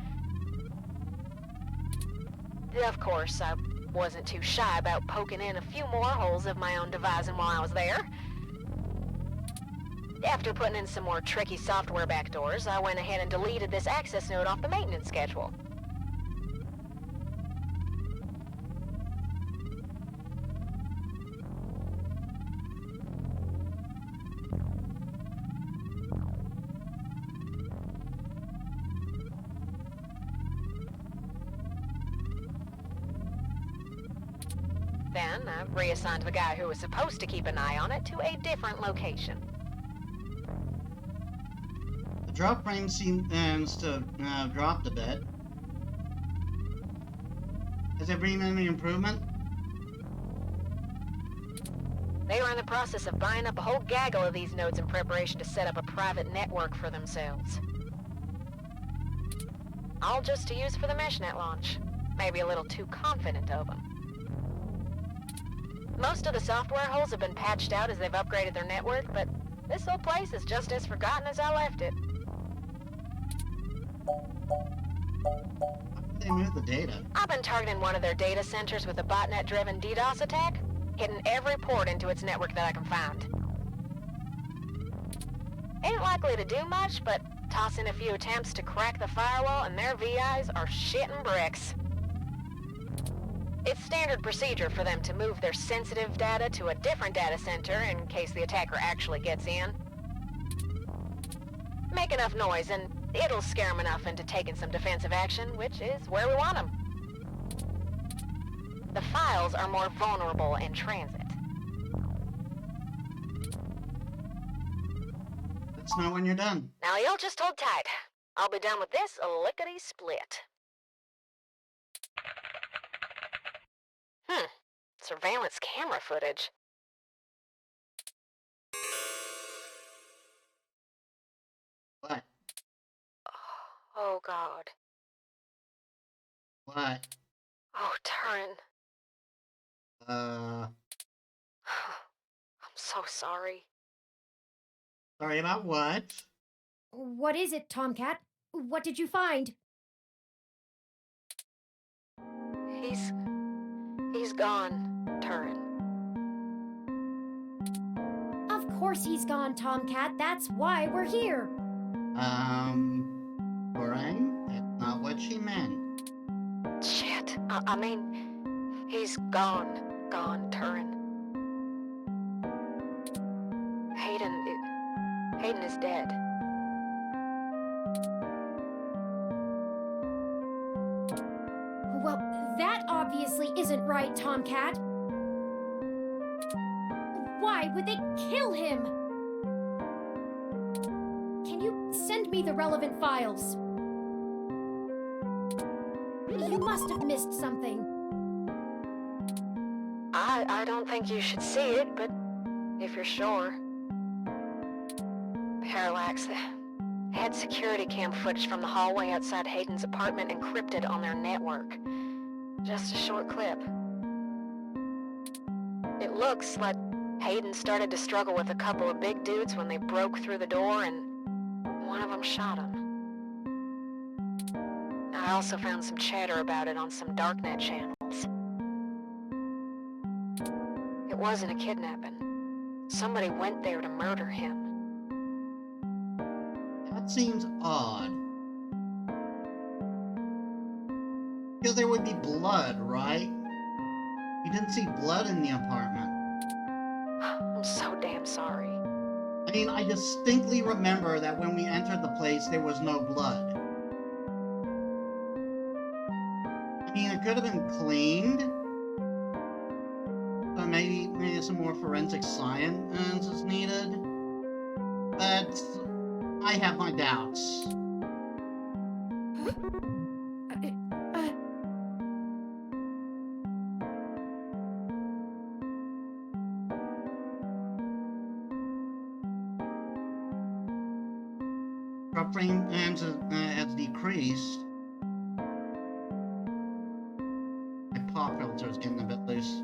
Of course, I wasn't too shy about poking in a few more holes of my own devising while I was there. After putting in some more tricky software backdoors, I went ahead and deleted this access node off the maintenance schedule. Then I reassigned the guy who was supposed to keep an eye on it to a different location. The drop frame seems to have dropped a bit. Has there been any improvement? They were in the process of buying up a whole gaggle of these nodes in preparation to set up a private network for themselves. All just to use for the meshnet launch. Maybe a little too confident of them. Most of the software holes have been patched out as they've upgraded their network, but this old place is just as forgotten as I left it. How did they move the data? I've been targeting one of their data centers with a botnet-driven DDoS attack, hitting every port into its network that I can find. Ain't likely to do much, but toss in a few attempts to crack the firewall and their VIs are shitting bricks. It's standard procedure for them to move their sensitive data to a different data center in case the attacker actually gets in. Make enough noise and it'll scare them enough into taking some defensive action, which is where we want them. The files are more vulnerable in transit. Let's know when you're done. Now you'll just hold tight. I'll be done with this lickety-split. Surveillance camera footage. What? Oh, God. What? Oh, Turin. Uh, I'm so sorry. sorry about what? What is it, Tomcat? What did you find? He's gone, Turin. Of course he's gone, Tomcat. That's why we're here. Orang? That's not what she meant. Shit. I mean, he's gone, Turin. Hayden is dead. Well, that obviously isn't right, Tomcat. Why would they kill him? Can you send me the relevant files? You must have missed something. I don't think you should see it, but if you're sure. Parallax, they had security cam footage from the hallway outside Hayden's apartment encrypted on their network. Just a short clip. It looks like Hayden started to struggle with a couple of big dudes when they broke through the door and one of them shot him. I also found some chatter about it on some darknet channels. It wasn't a kidnapping. Somebody went there to murder him. That seems odd. Because there would be blood, right? You didn't see blood in the apartment. I'm so damn sorry. I mean, I distinctly remember that when we entered the place, there was no blood. I mean, it could have been cleaned. So maybe some more forensic science is needed. But I have my doubts. Drop frame has decreased. My pop filter is getting a bit loose.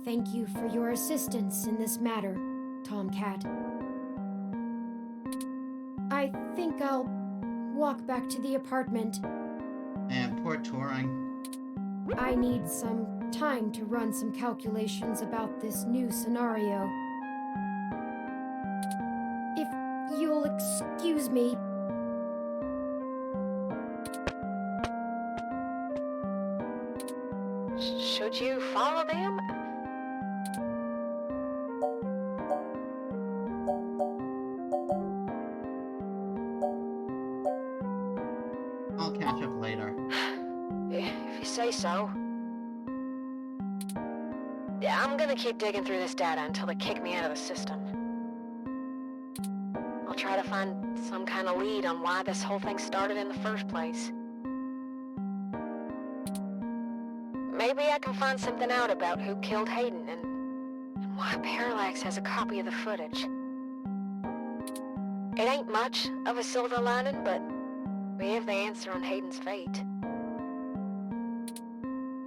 Thank you for your assistance in this matter, Tomcat. I think I'll walk back to the apartment. And poor Turing. I need some time to run some calculations about this new scenario. If you'll excuse me. Should you follow them? I'll catch up later. If you say so. Yeah, I'm gonna keep digging through this data until they kick me out of the system. I'll try to find some kind of lead on why this whole thing started in the first place. Maybe I can find something out about who killed Hayden and why Parallax has a copy of the footage. It ain't much of a silver lining, but we have the answer on Hayden's fate.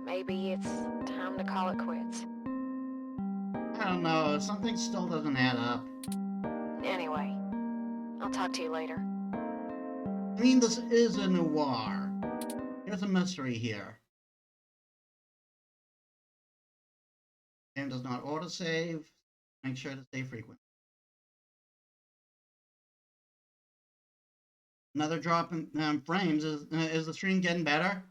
Maybe it's time to call it quits. I don't know, something still doesn't add up. Anyway, I'll talk to you later. I mean, this is a noir. There's a mystery here. Game does not autosave. Make sure to stay frequent. Another drop in frames. Is the stream getting better?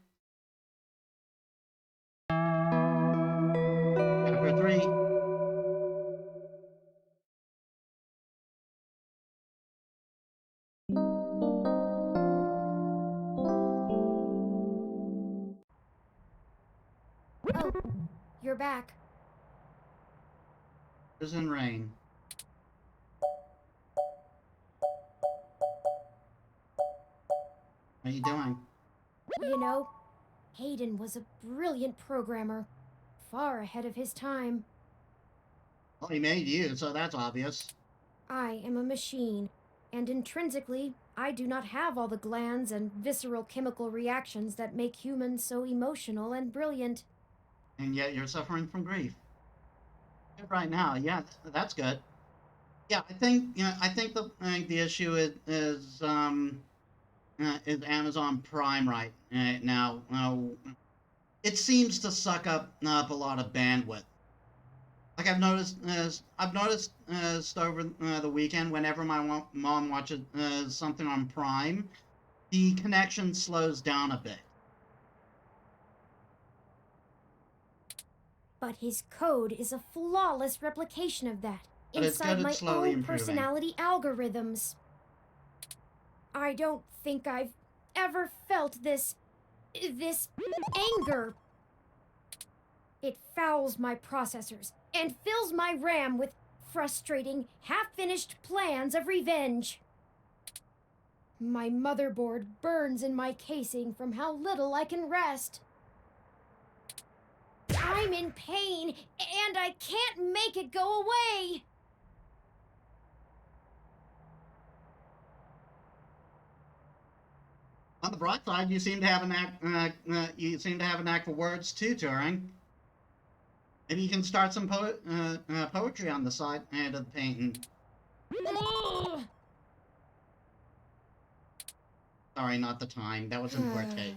Chapter 3. Oh, you're back. It's in rain. What are you doing? You know, Hayden was a brilliant programmer, far ahead of his time. Well, he made you, so that's obvious. I am a machine, and intrinsically, I do not have all the glands and visceral chemical reactions that make humans so emotional and brilliant. And yet you're suffering from grief. Right now, yeah, that's good. Yeah, I think the issue is Amazon Prime right now. It seems to suck up a lot of bandwidth. Like I've noticed over the weekend, whenever my mom watches something on Prime, the connection slows down a bit. But his code is a flawless replication of that, But it's inside good my it's slowly own improving. personality algorithms. I don't think I've ever felt this anger. It fouls my processors and fills my RAM with frustrating, half-finished plans of revenge. My motherboard burns in my casing from how little I can rest. I'm in pain, and I can't make it go away! On the bright side, you seem to have an knack for words too, Turing. Maybe you can start some poetry on the side of the painting. Ugh. Sorry, not the time. That was in poor taste.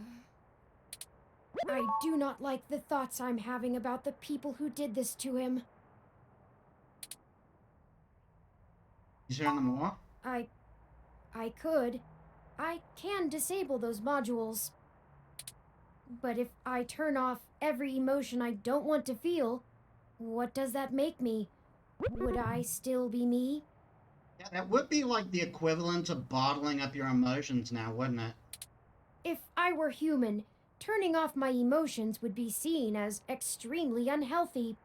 I do not like the thoughts I'm having about the people who did this to him. You turn them off? I could. I can disable those modules. But if I turn off every emotion I don't want to feel, what does that make me? Would I still be me? Yeah, that would be like the equivalent of bottling up your emotions now, wouldn't it? If I were human, turning off my emotions would be seen as extremely unhealthy.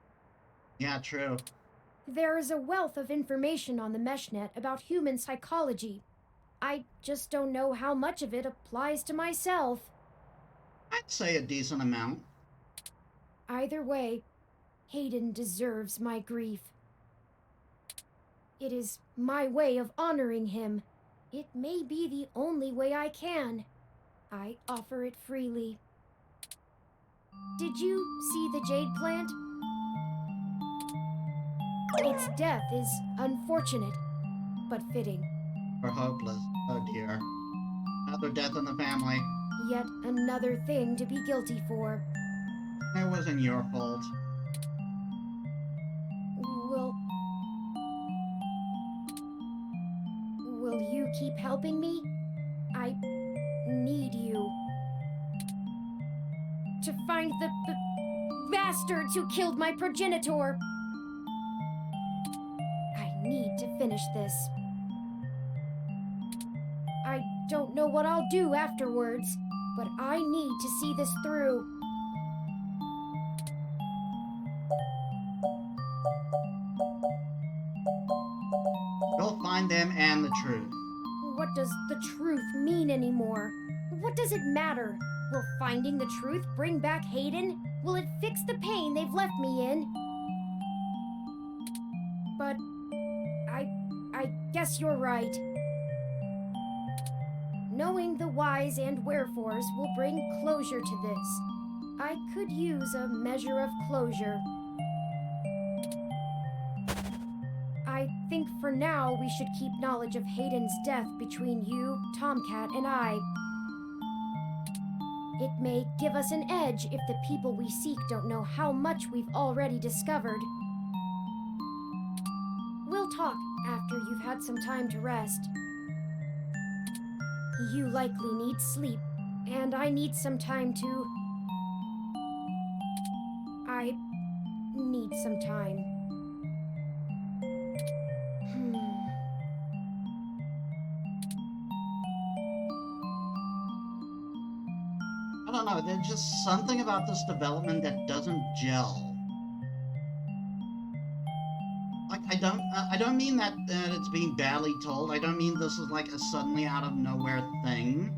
Yeah, true. There is a wealth of information on the meshnet about human psychology. I just don't know how much of it applies to myself. I'd say a decent amount. Either way, Hayden deserves my grief. It is my way of honoring him. It may be the only way I can. I offer it freely. Did you see the jade plant? Its death is unfortunate, but fitting. We're hopeless. Oh dear. Another death in the family. Yet another thing to be guilty for. It wasn't your fault. Will you keep helping me? I need you. To find the bastards who killed my progenitor. I need to finish this. I don't know what I'll do afterwards, but I need to see this through. You'll find them and the truth. What does the truth mean anymore? What does it matter? Will finding the truth bring back Hayden? Will it fix the pain they've left me in? But I guess you're right. Knowing the whys and wherefores will bring closure to this. I could use a measure of closure. I think for now we should keep knowledge of Hayden's death between you, Tomcat, and I. It may give us an edge if the people we seek don't know how much we've already discovered. We'll talk after you've had some time to rest. You likely need sleep, and I need some time to... I need some time. I don't know, there's just something about this development that doesn't gel. Like, I don't mean that it's being badly told. I don't mean this is like a suddenly out of nowhere thing.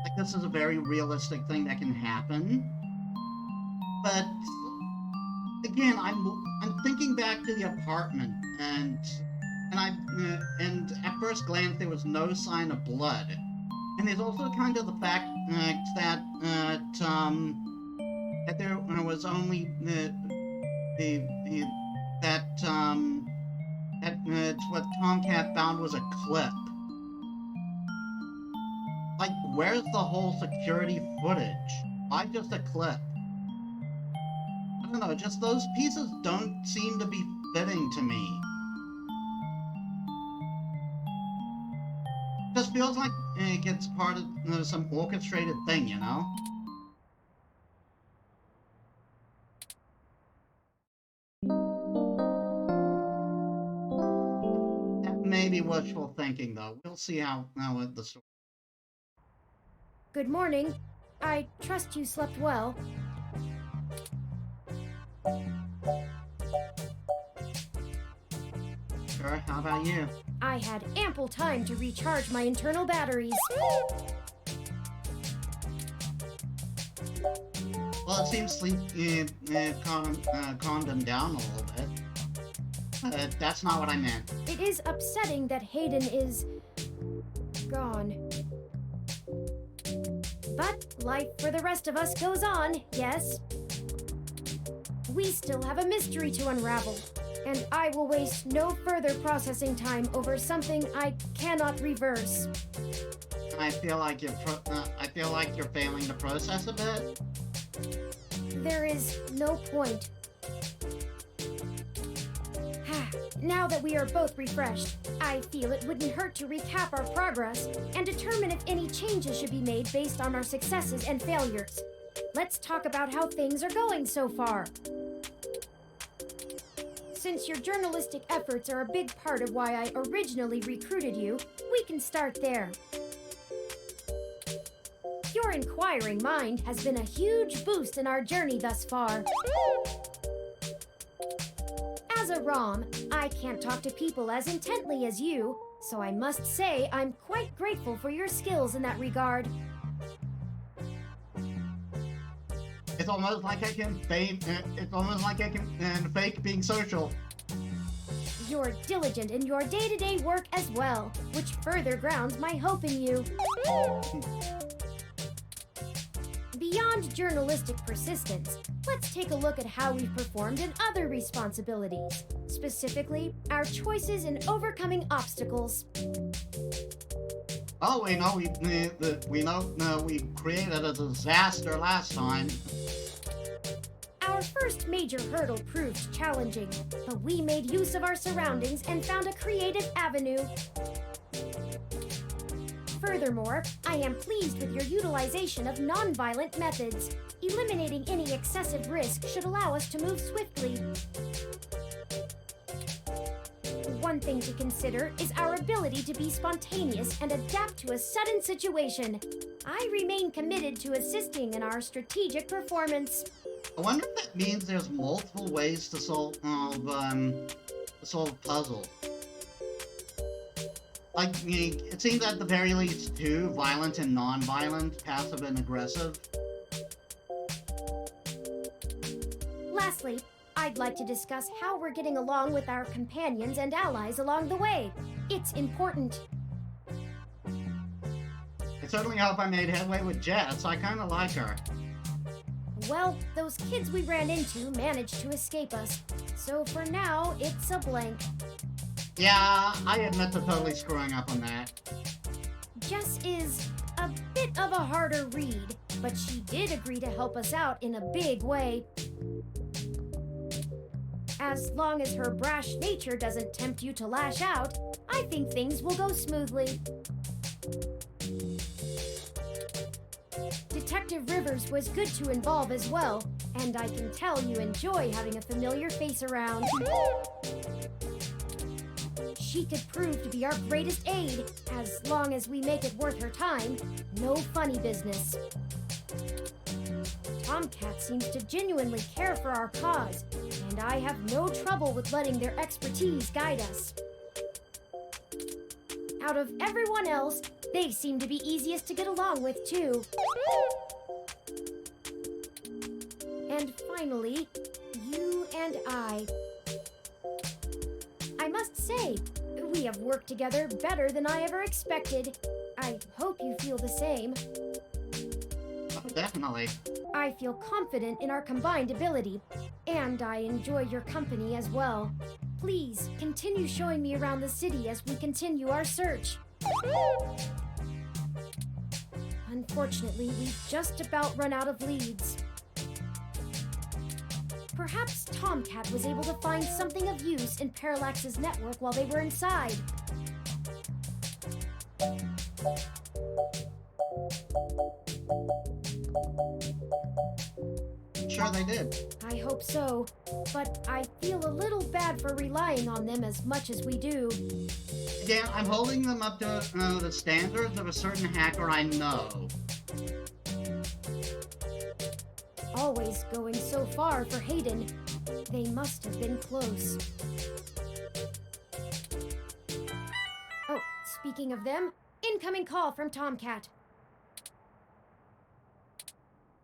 Like, this is a very realistic thing that can happen. But again, I'm thinking back to the apartment, and at first glance there was no sign of blood. And there's also kind of the fact that there was only what Tomcat found was a clip. Like, where's the whole security footage? Why just a clip? I don't know, just those pieces don't seem to be fitting to me. Just feels like it gets part of some orchestrated thing, you know? That may be wishful thinking, though. We'll see how the story. Good morning. I trust you slept well. Sure, how about you? I had ample time to recharge my internal batteries. Well, it seems sleep calmed him down a little bit. That's not what I meant. It is upsetting that Hayden is... gone. But life for the rest of us goes on, yes? We still have a mystery to unravel, and I will waste no further processing time over something I cannot reverse. I feel like you're failing to process a bit. There is no point. Now that we are both refreshed, I feel it wouldn't hurt to recap our progress and determine if any changes should be made based on our successes and failures. Let's talk about how things are going so far. Since your journalistic efforts are a big part of why I originally recruited you, we can start there. Your inquiring mind has been a huge boost in our journey thus far. As a ROM, I can't talk to people as intently as you, so I must say I'm quite grateful for your skills in that regard. It's almost like I can fake. It's almost like I can fake being social. You're diligent in your day-to-day work as well, which further grounds my hope in you. Beyond journalistic persistence, let's take a look at how we've performed in other responsibilities. Specifically, our choices in overcoming obstacles. Oh, we know we created a disaster last time. Our first major hurdle proved challenging, but we made use of our surroundings and found a creative avenue. Furthermore, I am pleased with your utilization of non-violent methods. Eliminating any excessive risk should allow us to move swiftly. One thing to consider is our ability to be spontaneous and adapt to a sudden situation. I remain committed to assisting in our strategic performance. I wonder if that means there's multiple ways to solve puzzle. Like, it seems at the very least two, violent and non-violent, passive and aggressive. Lastly, I'd like to discuss how we're getting along with our companions and allies along the way. It's important. I certainly hope I made headway with Jess. I kinda like her. Well, those kids we ran into managed to escape us. So for now, it's a blank. Yeah, I admit to totally screwing up on that. Jess is a bit of a harder read, but she did agree to help us out in a big way. As long as her brash nature doesn't tempt you to lash out, I think things will go smoothly. Detective Rivers was good to involve as well, and I can tell you enjoy having a familiar face around. She could prove to be our greatest aid, as long as we make it worth her time. No funny business. Tomcat seems to genuinely care for our cause, and I have no trouble with letting their expertise guide us. Out of everyone else, they seem to be easiest to get along with, too. And finally, you and I. I must say, we have worked together better than I ever expected. I hope you feel the same. Oh, definitely. I feel confident in our combined ability, and I enjoy your company as well. Please, continue showing me around the city as we continue our search. Unfortunately, we've just about run out of leads. Perhaps Tomcat was able to find something of use in Parallax's network while they were inside. Sure they did. I hope so, but I feel a little bad for relying on them as much as we do. Again, I'm holding them up to the standards of a certain hacker I know. Always going so far for Hayden. They must have been close. Oh, speaking of them, incoming call from Tomcat.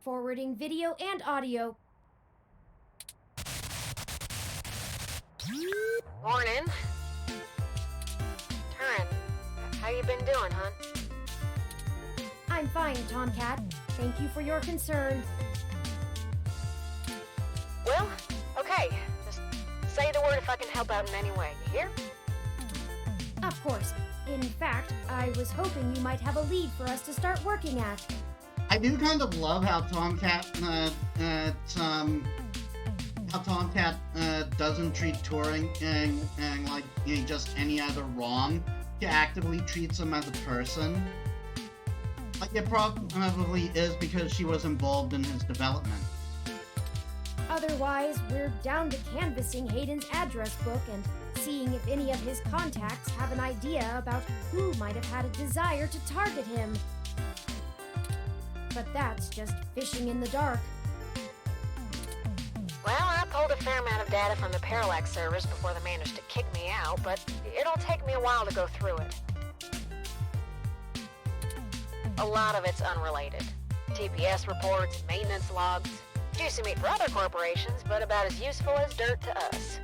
Forwarding video and audio. Morning. Turin, how you been doing, hon? I'm fine, Tomcat. Thank you for your concern. Well, okay. Just say the word if I can help out in any way. You hear? Of course. In fact, I was hoping you might have a lead for us to start working at. I do kind of love how Tomcat doesn't treat Turing and like just any other wrong. He actively treats him as a person. Like it probably is because she was involved in his development. Otherwise, we're down to canvassing Hayden's address book and seeing if any of his contacts have an idea about who might have had a desire to target him. But that's just fishing in the dark. Well, I pulled a fair amount of data from the Parallax servers before they managed to kick me out, but it'll take me a while to go through it. A lot of it's unrelated. TPS reports, maintenance logs. Juicy meat for other corporations, but about as useful as dirt to us.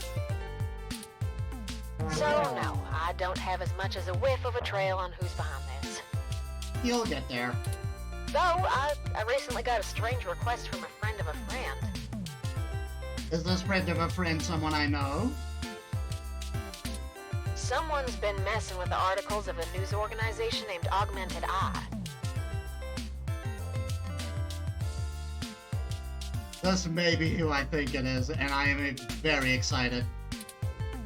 So, no, I don't have as much as a whiff of a trail on who's behind this. You'll get there. Though, I recently got a strange request from a friend of a friend. Is this friend of a friend someone I know? Someone's been messing with the articles of a news organization named Augmented Eye. This may be who I think it is, and I am very excited.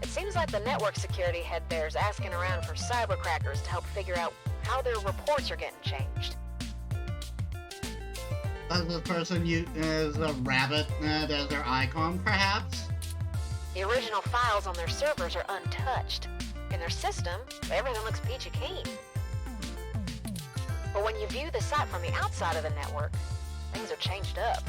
It seems like the network security head there's asking around for cybercrackers to help figure out how their reports are getting changed. Does this person is a rabbit as their icon, perhaps? The original files on their servers are untouched. In their system, everything looks peachy keen. But when you view the site from the outside of the network, things are changed up.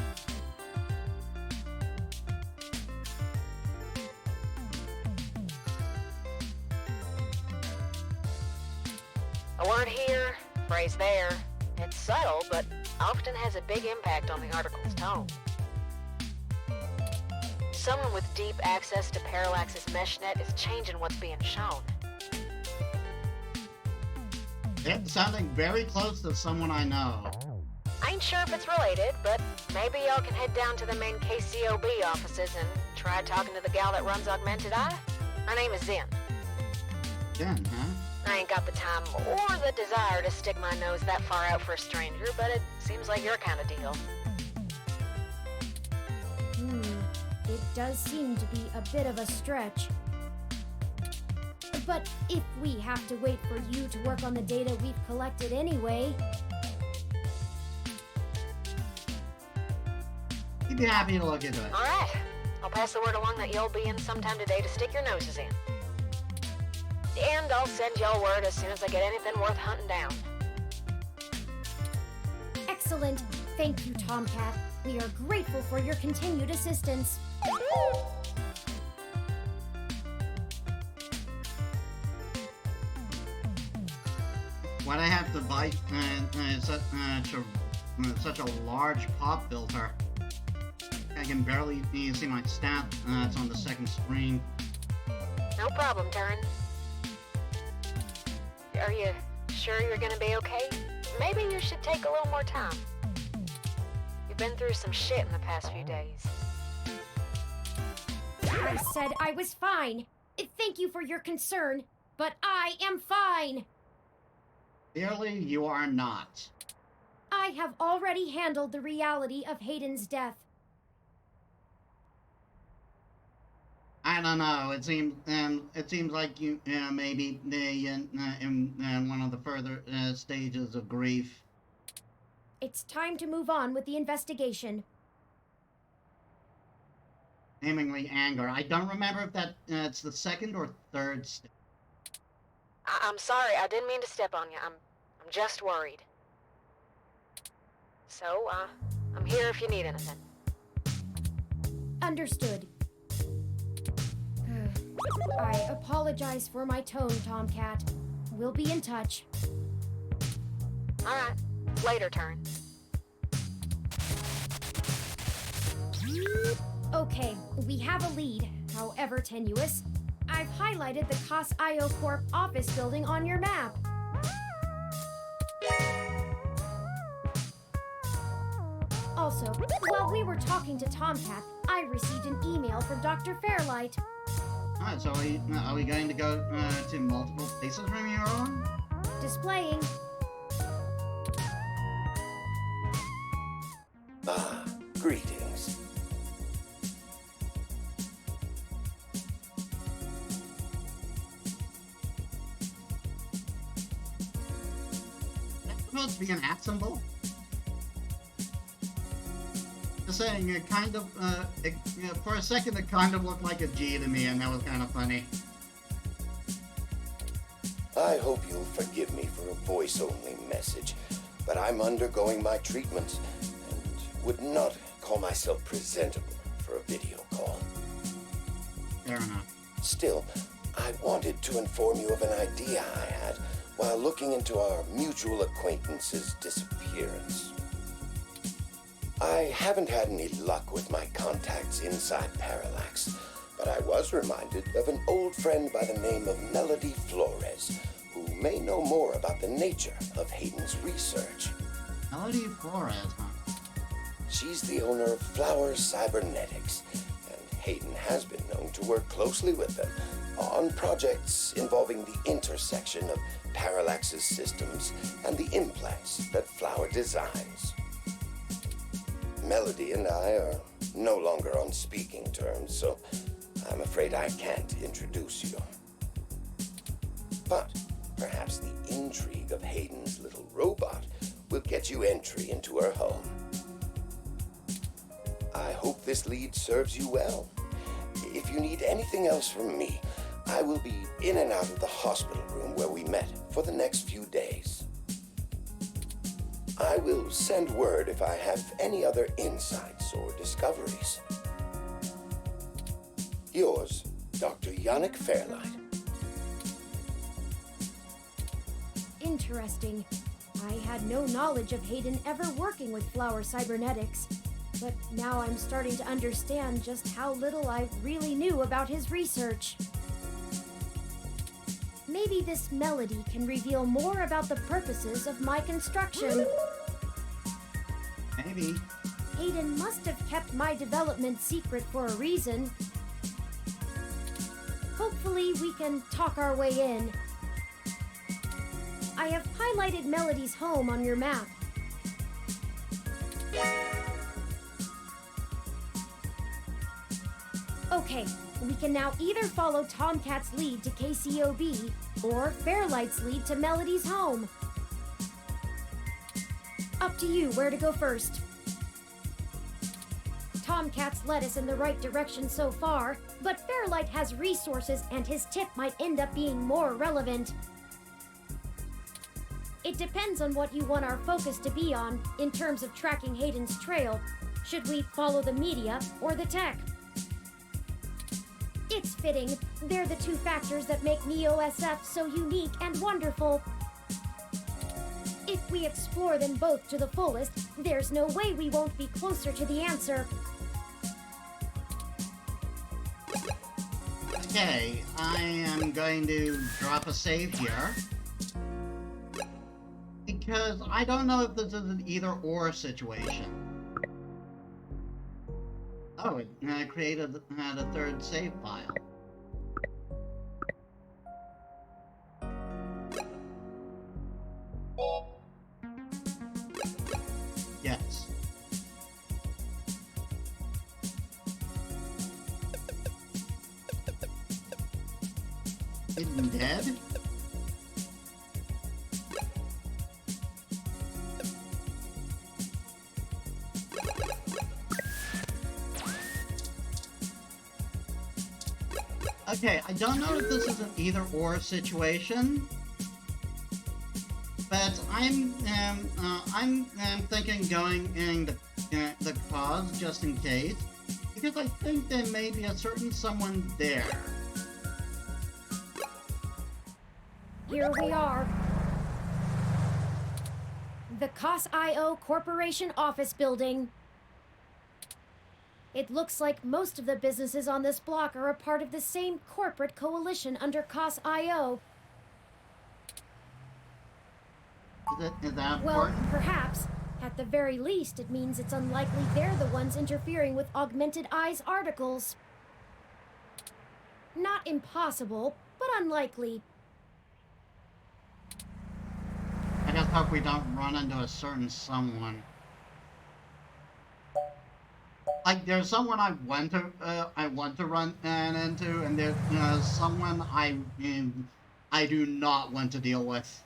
A word here, phrase there. It's subtle, but often has a big impact on the article's tone. Someone with deep access to Parallax's meshnet is changing what's being shown. It's sounding very close to someone I know. I ain't sure if it's related, but maybe y'all can head down to the main KCOB offices and try talking to the gal that runs Augmented Eye. Her name is Zen. Zen, huh? I ain't got the time or the desire to stick my nose that far out for a stranger, but it seems like your kind of deal. It does seem to be a bit of a stretch. But if we have to wait for you to work on the data we've collected anyway... You'd be happy to look into it. Alright, I'll pass the word along that you'll be in sometime today to stick your noses in. And I'll send y'all word as soon as I get anything worth hunting down. Excellent. Thank you, Tomcat. We are grateful for your continued assistance. Why'd I have to buy such a large pop filter? I can barely see my stat. It's on the second screen. No problem, Turin. Are you sure you're gonna be okay? Maybe you should take a little more time. You've been through some shit in the past few days. I said I was fine. Thank you for your concern, but I am fine. Clearly, you are not. I have already handled the reality of Hayden's death. I don't know. It seems like you maybe they in one of the further stages of grief. It's time to move on with the investigation. Seemingly anger. I don't remember if that it's the second or third stage. I'm sorry. I didn't mean to step on you. I'm just worried. So, I'm here if you need anything. Understood. I apologize for my tone, Tomcat. We'll be in touch. Alright. Later, Turn. Okay, we have a lead, however tenuous. I've highlighted the COS IO Corp office building on your map. Also, while we were talking to Tomcat, I received an email from Dr. Fairlight. Alright, so are we going to go to multiple places from here on? Displaying. Greetings. That's supposed to be an at symbol? Just saying, it kind of, for a second it kind of looked like a G to me, and that was kind of funny. I hope you'll forgive me for a voice-only message, but I'm undergoing my treatments and would not call myself presentable for a video call. Fair enough. Still, I wanted to inform you of an idea I had while looking into our mutual acquaintance's disappearance. I haven't had any luck with my contacts inside Parallax, but I was reminded of an old friend by the name of Melody Flores, who may know more about the nature of Hayden's research. Melody Flores, huh? She's the owner of Flowers Cybernetics, and Hayden has been known to work closely with them on projects involving the intersection of Parallax's systems and the implants that Flower designs. Melody and I are no longer on speaking terms, so I'm afraid I can't introduce you. But perhaps the intrigue of Hayden's little robot will get you entry into her home. I hope this lead serves you well. If you need anything else from me, I will be in and out of the hospital room where we met for the next few days. I will send word if I have any other insights or discoveries. Yours, Dr. Yannick Fairlight. Interesting. I had no knowledge of Hayden ever working with Flower Cybernetics, but now I'm starting to understand just how little I really knew about his research. Maybe this melody can reveal more about the purposes of my construction. Maybe. Hayden must have kept my development secret for a reason. Hopefully we can talk our way in. I have highlighted Melody's home on your map. Okay, we can now either follow Tomcat's lead to KCOB, or Fairlight's lead to Melody's home. Up to you where to go first. Tomcat's led us in the right direction so far, but Fairlight has resources and his tip might end up being more relevant. It depends on what you want our focus to be on in terms of tracking Hayden's trail. Should we follow the media or the tech? It's fitting. They're the two factors that make NEO-SF so unique and wonderful. If we explore them both to the fullest, there's no way we won't be closer to the answer. Okay, I am going to drop a save here. Because I don't know if this is an either-or situation. Oh, it had a third save file. Yes. Hidden dead? Okay, I don't know if this is an either-or situation, but I'm thinking going in the cause just in case, because I think there may be a certain someone there. Here we are. The COS.io Corporation office building. It looks like most of the businesses on this block are a part of the same corporate coalition under COS.io. Is that Well, important? perhaps. At the very least, it means it's unlikely they're the ones interfering with Augmented Eye's articles. Not impossible, but unlikely. I just hope we don't run into a certain someone. Like, there's someone I want to run into, and there's someone I do not want to deal with.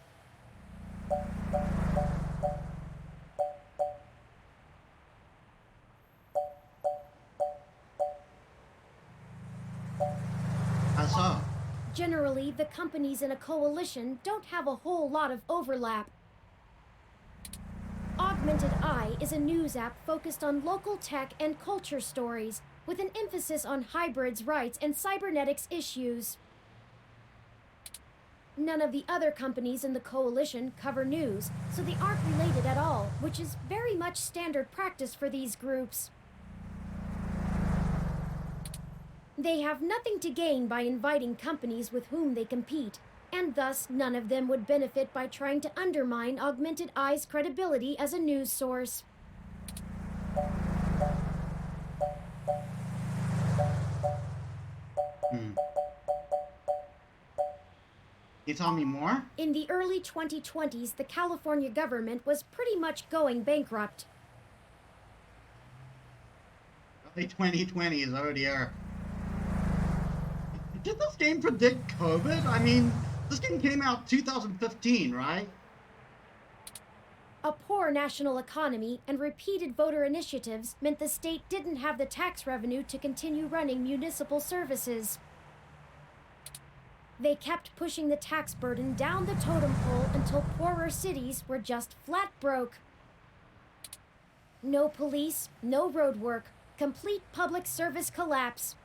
How so? Generally, the companies in a coalition don't have a whole lot of overlap. Augmented Eye is a news app focused on local tech and culture stories, with an emphasis on hybrids' rights and cybernetics issues. None of the other companies in the coalition cover news, so they aren't related at all, which is very much standard practice for these groups. They have nothing to gain by inviting companies with whom they compete, and thus none of them would benefit by trying to undermine Augmented Eye's credibility as a news source. You tell me more? In the early 2020s, the California government was pretty much going bankrupt. Early 2020s, oh dear. Did this game predict COVID? I mean, this game came out 2015, right? A poor national economy and repeated voter initiatives meant the state didn't have the tax revenue to continue running municipal services. They kept pushing the tax burden down the totem pole until poorer cities were just flat broke. No police, no road work, complete public service collapse.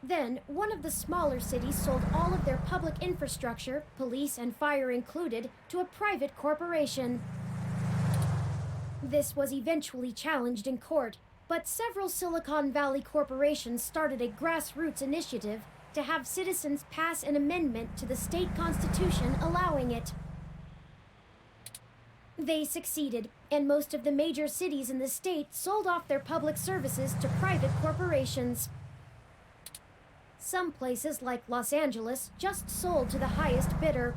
Then, one of the smaller cities sold all of their public infrastructure, police and fire included, to a private corporation. This was eventually challenged in court, but several Silicon Valley corporations started a grassroots initiative to have citizens pass an amendment to the state constitution allowing it. They succeeded, and most of the major cities in the state sold off their public services to private corporations. Some places, like Los Angeles, just sold to the highest bidder.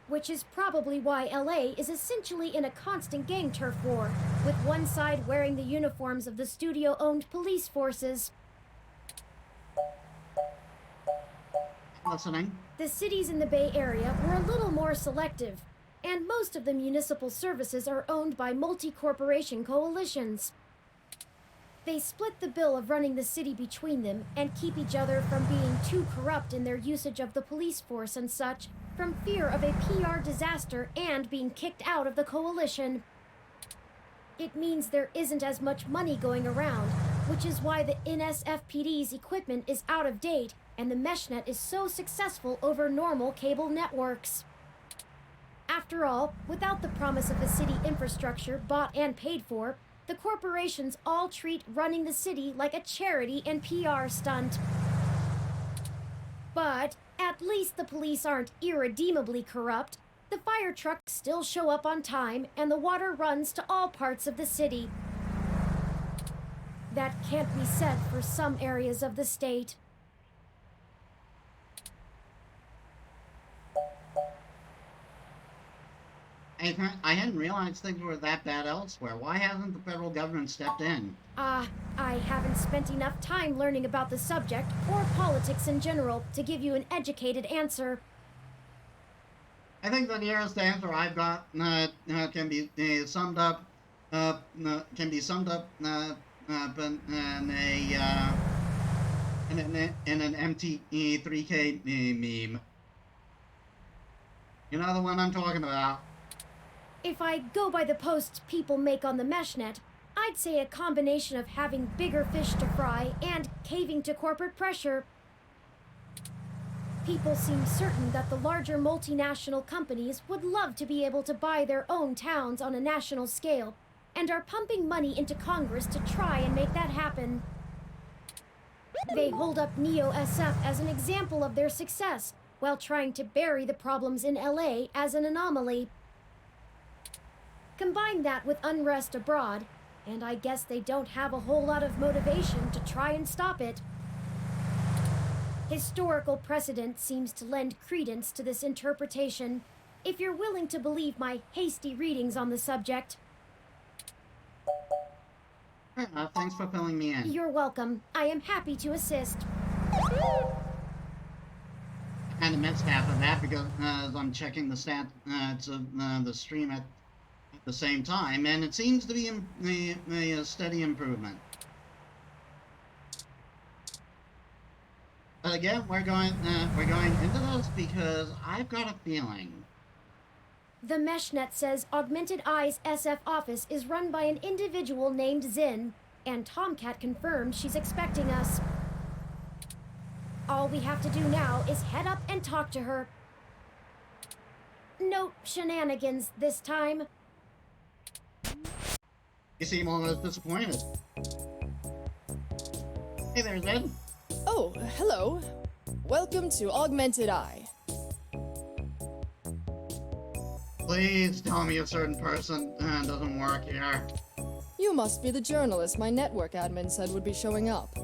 Which is probably why LA is essentially in a constant gang turf war, with one side wearing the uniforms of the studio-owned police forces. Listening. The cities in the Bay Area were a little more selective, and most of the municipal services are owned by multi-corporation coalitions. They split the bill of running the city between them and keep each other from being too corrupt in their usage of the police force and such, from fear of a PR disaster and being kicked out of the coalition. It means there isn't as much money going around, which is why the NSFPD's equipment is out of date and the meshnet is so successful over normal cable networks. After all, without the promise of a city infrastructure bought and paid for, the corporations all treat running the city like a charity and PR stunt. But at least the police aren't irredeemably corrupt. The fire trucks still show up on time, and the water runs to all parts of the city. That can't be said for some areas of the state. I hadn't realized things were that bad elsewhere. Why hasn't the federal government stepped in? I haven't spent enough time learning about the subject, or politics in general, to give you an educated answer. I think the nearest answer I've got can be summed up in an MT3K meme. You know the one I'm talking about. If I go by the posts people make on the meshnet, I'd say a combination of having bigger fish to fry and caving to corporate pressure. People seem certain that the larger multinational companies would love to be able to buy their own towns on a national scale, and are pumping money into Congress to try and make that happen. They hold up Neo-SF as an example of their success, while trying to bury the problems in LA as an anomaly. Combine that with unrest abroad, and I guess they don't have a whole lot of motivation to try and stop it. Historical precedent seems to lend credence to this interpretation, if you're willing to believe my hasty readings on the subject. Fair enough. Thanks for filling me in. You're welcome. I am happy to assist. I kind of missed half of that because I'm checking the stats of the stream at the same time, and it seems to be a steady improvement. But again, we're going into this because I've got a feeling. The Meshnet says Augmented Eye's SF office is run by an individual named Zin, and Tomcat confirmed she's expecting us. All we have to do now is head up and talk to her. No shenanigans this time. You seem almost disappointed. Hey there, Zed. Oh, hello. Welcome to Augmented Eye. Please tell me a certain person doesn't work here. You must be the journalist my network admin said would be showing up.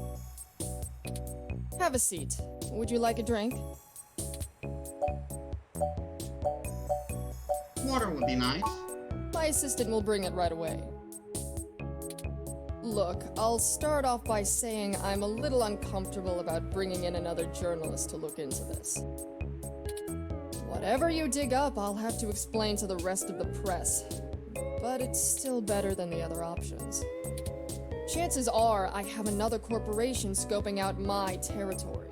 Have a seat. Would you like a drink? Water would be nice. My assistant will bring it right away. Look, I'll start off by saying I'm a little uncomfortable about bringing in another journalist to look into this. Whatever you dig up, I'll have to explain to the rest of the press. But it's still better than the other options. Chances are I have another corporation scoping out my territory.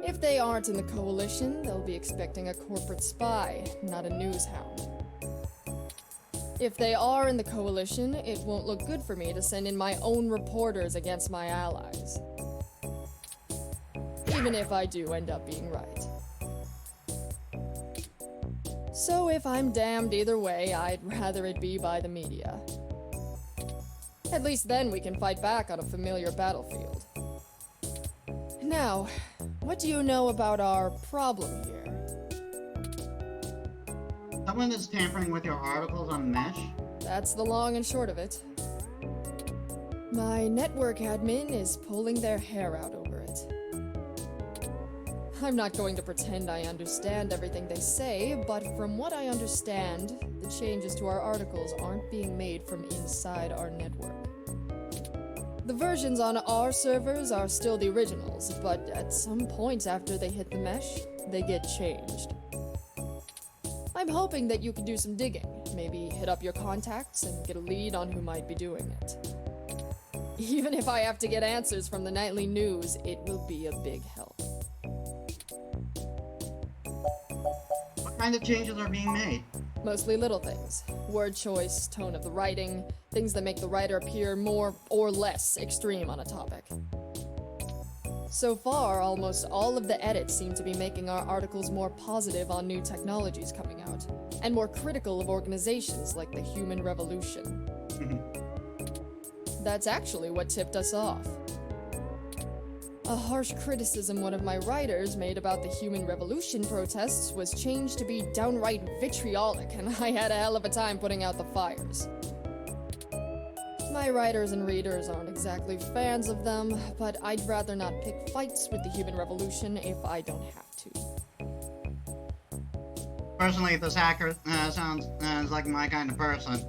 If they aren't in the coalition, they'll be expecting a corporate spy, not a news hound. If they are in the coalition, it won't look good for me to send in my own reporters against my allies. Even if I do end up being right. So if I'm damned either way, I'd rather it be by the media. At least then we can fight back on a familiar battlefield. Now, what do you know about our problem here? Someone is tampering with your articles on Mesh? That's the long and short of it. My network admin is pulling their hair out over it. I'm not going to pretend I understand everything they say, but from what I understand, the changes to our articles aren't being made from inside our network. The versions on our servers are still the originals, but at some point after they hit the mesh, they get changed. I'm hoping that you can do some digging, maybe hit up your contacts and get a lead on who might be doing it. Even if I have to get answers from the nightly news, it will be a big help. What kind of changes are being made? Mostly little things. Word choice, tone of the writing, things that make the writer appear more or less extreme on a topic. So far, almost all of the edits seem to be making our articles more positive on new technologies coming out, and more critical of organizations like the Human Revolution. That's actually what tipped us off. A harsh criticism one of my writers made about the Human Revolution protests was changed to be downright vitriolic, and I had a hell of a time putting out the fires. My writers and readers aren't exactly fans of them, but I'd rather not pick fights with the Human Revolution if I don't have to. Personally, this hacker sounds like my kind of person.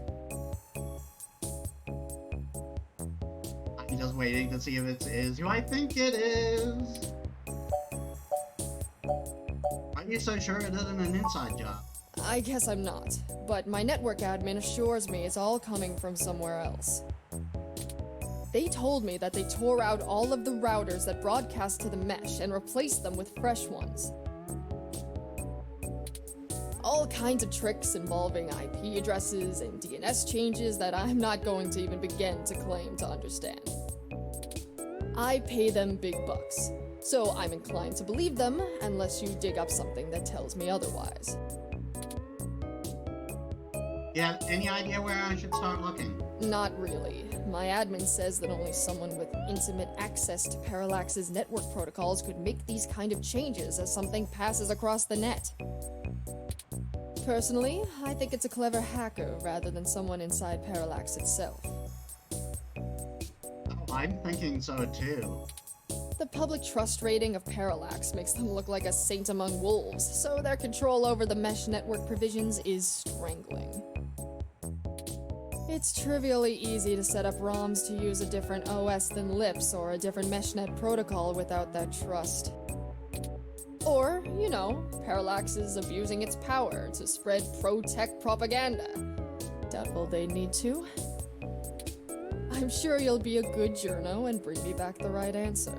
I'm just waiting to see if it is who I think it is. Are you so sure it isn't an inside job? I guess I'm not, but my network admin assures me it's all coming from somewhere else. They told me that they tore out all of the routers that broadcast to the mesh and replaced them with fresh ones. All kinds of tricks involving IP addresses and DNS changes that I'm not going to even begin to claim to understand. I pay them big bucks, so I'm inclined to believe them unless you dig up something that tells me otherwise. Yeah, any idea where I should start looking? Not really. My admin says that only someone with intimate access to Parallax's network protocols could make these kind of changes as something passes across the net. Personally, I think it's a clever hacker rather than someone inside Parallax itself. Oh, I'm thinking so too. The public trust rating of Parallax makes them look like a saint among wolves, so their control over the mesh network provisions is strangling. It's trivially easy to set up ROMs to use a different OS than LIPS or a different meshnet protocol without that trust. Or, you know, Parallax is abusing its power to spread pro-tech propaganda. Doubtful they need to. I'm sure you'll be a good journo and bring me back the right answer.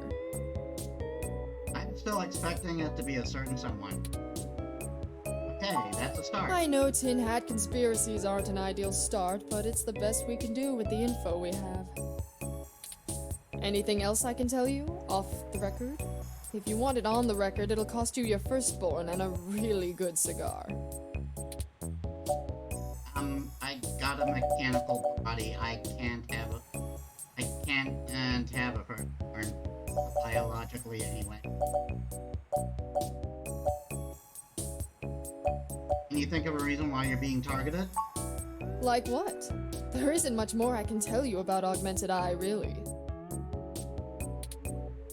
I'm still expecting it to be a certain someone. Okay, that's a start. I know tin hat conspiracies aren't an ideal start, but it's the best we can do with the info we have. Anything else I can tell you, off the record? If you want it on the record, it'll cost you your firstborn and a really good cigar. I got a mechanical body. I can't have a firstborn. Biologically, anyway. Can you think of a reason why you're being targeted? Like what? There isn't much more I can tell you about Augmented Eye, really.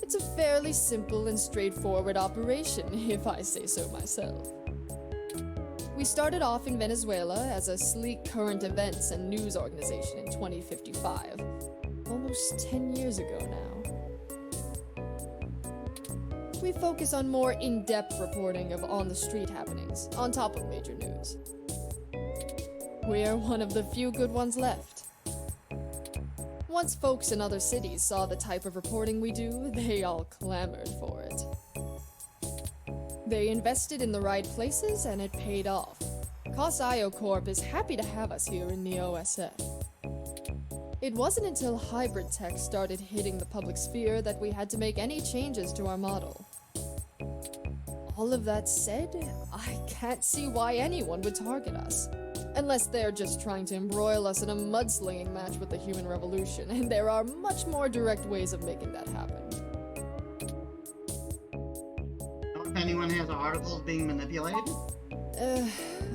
It's a fairly simple and straightforward operation, if I say so myself. We started off in Venezuela as a sleek current events and news organization in 2055, almost 10 years ago now. We focus on more in-depth reporting of on-the-street happenings, on top of major news. We're one of the few good ones left. Once folks in other cities saw the type of reporting we do, they all clamored for it. They invested in the right places, and it paid off. COS-IO Corp is happy to have us here in the OSF. It wasn't until hybrid tech started hitting the public sphere that we had to make any changes to our model. All of that said, I can't see why anyone would target us. Unless they're just trying to embroil us in a mudslinging match with the human revolution, and there are much more direct ways of making that happen. If anyone has articles being manipulated?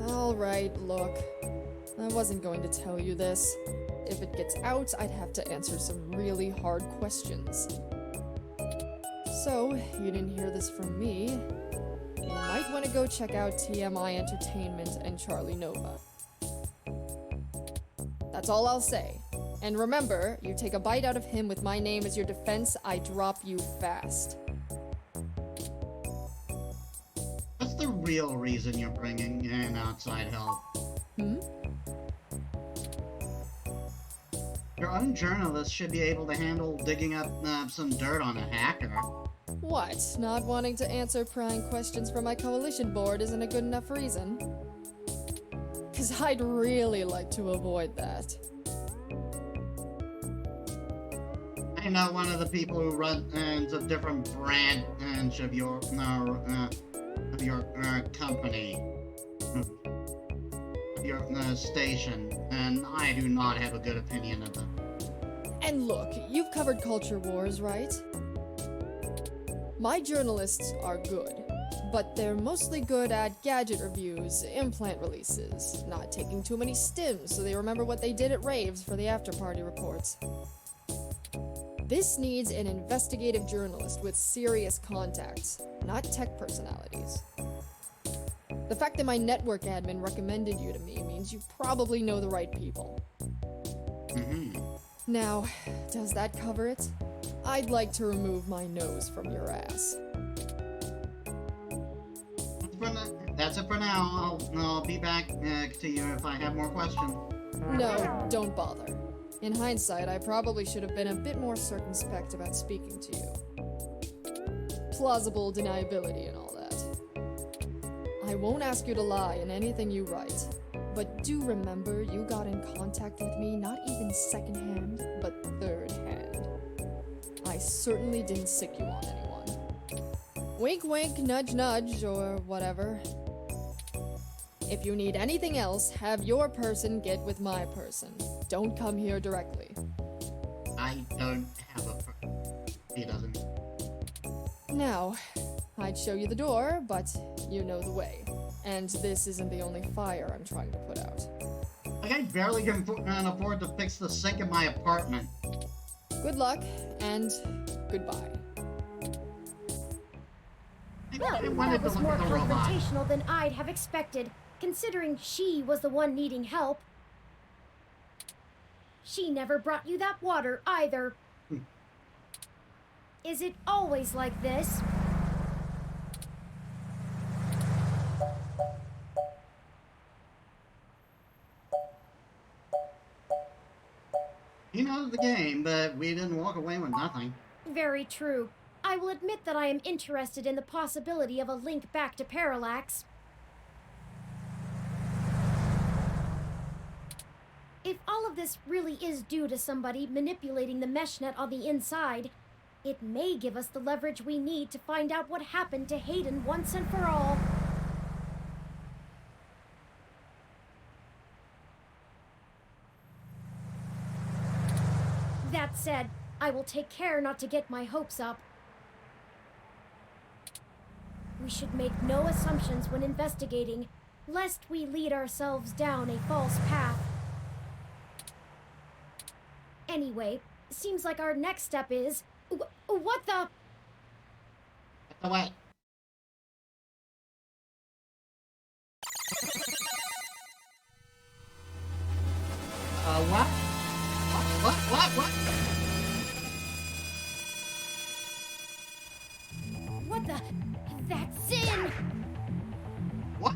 Alright, look. I wasn't going to tell you this. If it gets out, I'd have to answer some really hard questions. So, you didn't hear this from me. You might want to go check out TMI Entertainment and Charlie Nova. That's all I'll say. And remember, you take a bite out of him with my name as your defense, I drop you fast. What's the real reason you're bringing in outside help? Your own journalist should be able to handle digging up some dirt on a hacker. What? Not wanting to answer prying questions from my coalition board isn't a good enough reason? 'Cause I'd really like to avoid that. I know one of the people who runs a different branch of your company, of your station, and I do not have a good opinion of them. And look, you've covered culture wars, right? My journalists are good, but they're mostly good at gadget reviews, implant releases, not taking too many stims so they remember what they did at raves for the after-party reports. This needs an investigative journalist with serious contacts, not tech personalities. The fact that my network admin recommended you to me means you probably know the right people. Now, does that cover it? I'd like to remove my nose from your ass. That's it for now. I'll be back to you if I have more questions. No, don't bother. In hindsight, I probably should have been a bit more circumspect about speaking to you. Plausible deniability and all that. I won't ask you to lie in anything you write, but do remember you got in contact with me not even second-hand, but third-hand. I certainly didn't sick you on anyone. Wink wink, nudge nudge, or whatever. If you need anything else, have your person get with my person. Don't come here directly. I don't have a person. He doesn't. Now, I'd show you the door, but you know the way. And this isn't the only fire I'm trying to put out. Like I barely can afford to fix the sink in my apartment. Good luck, and goodbye. I Well, wanted that to was look more at the robot. confrontational than I'd have expected, considering she was the one needing help. She never brought you that water, either. Is it always like this? He knows the game, but we didn't walk away with nothing. Very true. I will admit that I am interested in the possibility of a link back to Parallax. If all of this really is due to somebody manipulating the mesh net on the inside, it may give us the leverage we need to find out what happened to Hayden once and for all. That said, I will take care not to get my hopes up. We should make no assumptions when investigating, lest we lead ourselves down a false path. Anyway, seems like our next step is... what the... What? What? What? What the... That's Zin! What?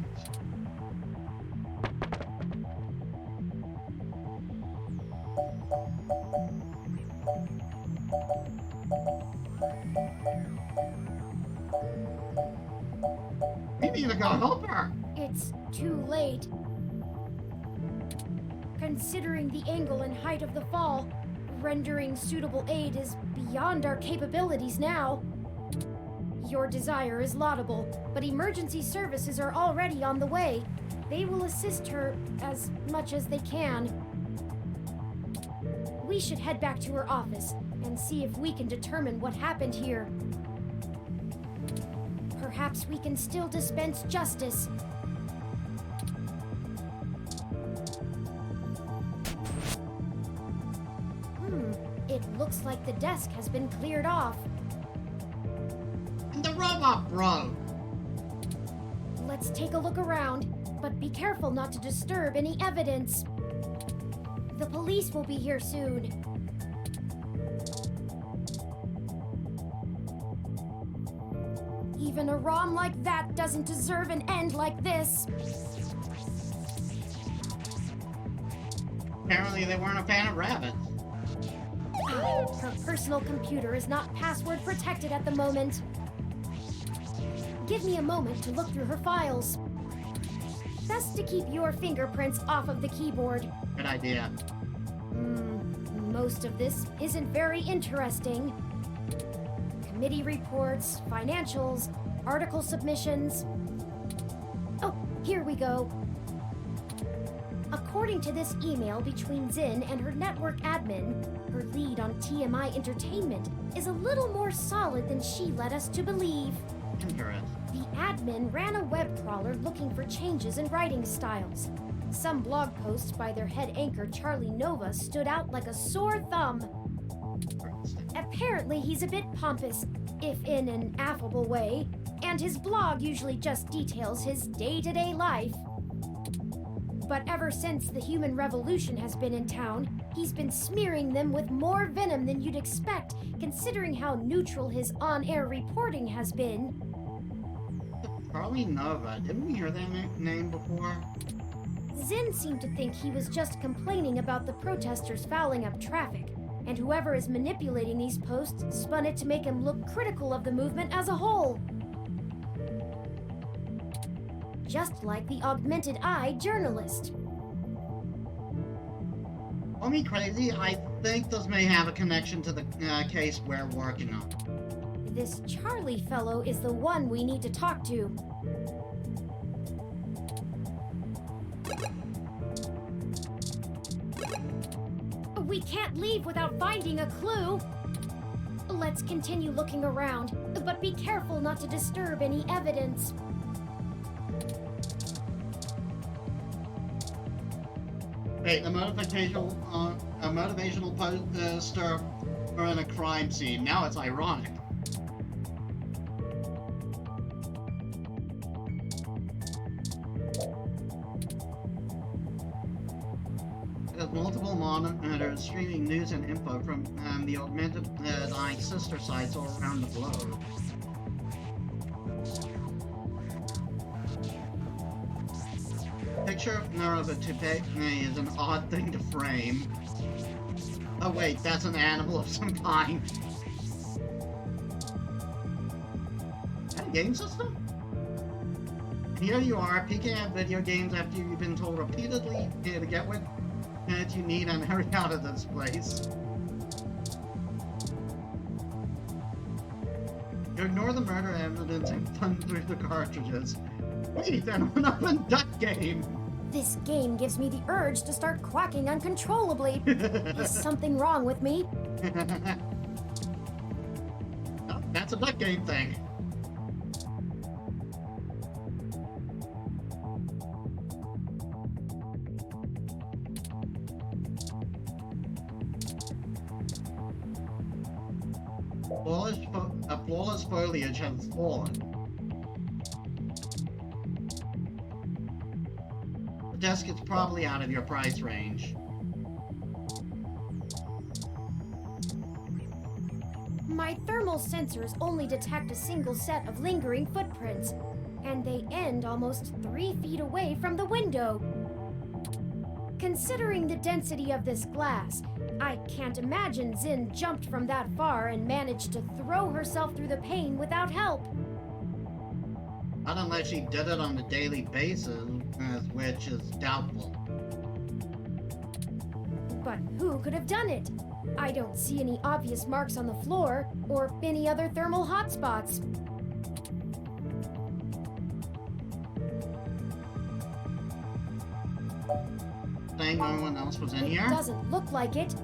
We need to go help her. It's too late. Considering the angle and height of the fall, rendering suitable aid is beyond our capabilities now. Your desire is laudable, but emergency services are already on the way. They will assist her as much as they can. We should head back to her office and see if we can determine what happened here. Perhaps we can still dispense justice. It looks like the desk has been cleared off. And the robot broke. Let's take a look around, but be careful not to disturb any evidence. The police will be here soon. Even a ROM like that doesn't deserve an end like this. Apparently they weren't a fan of rabbits. Her personal computer is not password protected at the moment. Give me a moment to look through her files. Best to keep your fingerprints off of the keyboard. Good idea. Most of this isn't very interesting. Committee reports, financials, article submissions. Oh, here we go. According to this email between Zin and her network admin, her lead on TMI Entertainment is a little more solid than she led us to believe. Interesting. The admin ran a web crawler looking for changes in writing styles. Some blog posts by their head anchor Charlie Nova stood out like a sore thumb. Apparently he's a bit pompous, if in an affable way, and his blog usually just details his day-to-day life. But ever since the human revolution has been in town, he's been smearing them with more venom than you'd expect, considering how neutral his on-air reporting has been. Charlie Nova, didn't we hear that name before? Zin seemed to think he was just complaining about the protesters fouling up traffic, and whoever is manipulating these posts spun it to make him look critical of the movement as a whole. Just like the Augmented Eye journalist. Call me crazy, I think this may have a connection to the case we're working on. This Charlie fellow is the one we need to talk to. We can't leave without finding a clue. Let's continue looking around, but be careful not to disturb any evidence. Wait, a motivational poster for in a crime scene. Now it's ironic. There's multiple monitors streaming news and info from the Augmented Eye sister sites all around the globe. Picture of a toupee is an odd thing to frame. Oh wait, that's an animal of some kind. Is that a game system? Here you are, peeking at video games after you've been told repeatedly to get what you need and hurry out of this place. You ignore the murder evidence and thumb through the cartridges. Wait, an unopened duck game! This game gives me the urge to start quacking uncontrollably. Is something wrong with me? Oh, that's a duck game thing. flawless foliage has fallen. The desk is probably out of your price range. My thermal sensors only detect a single set of lingering footprints, and they end almost 3 feet away from the window. Considering the density of this glass, I can't imagine Xin jumped from that far and managed to throw herself through the pane without help. Not unless she did it on a daily basis, which is doubtful. But who could have done it? I don't see any obvious marks on the floor or any other thermal hotspots. Saying no one else was in here? Doesn't look like it.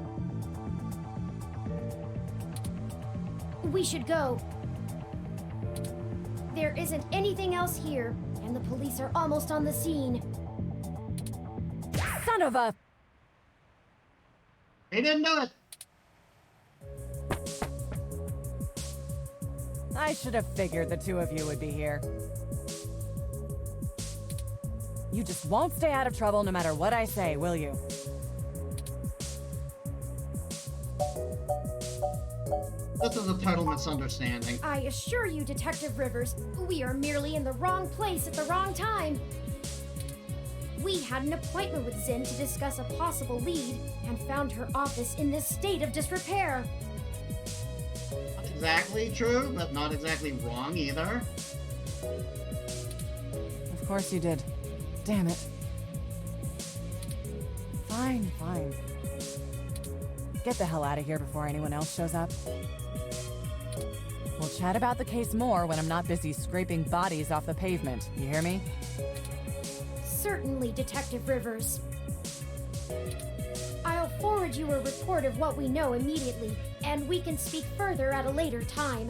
We should go. There isn't anything else here, and the police are almost on the scene. Son of a... He didn't do it! I should have figured the two of you would be here. You just won't stay out of trouble no matter what I say, will you? This is a total misunderstanding. I assure you, Detective Rivers, we are merely in the wrong place at the wrong time. We had an appointment with Xin to discuss a possible lead and found her office in this state of disrepair. Not exactly true, but not exactly wrong either. Of course you did. Damn it. Fine, fine. Get the hell out of here before anyone else shows up. We'll chat about the case more when I'm not busy scraping bodies off the pavement. You hear me? Certainly, Detective Rivers. I'll forward you a report of what we know immediately, and we can speak further at a later time.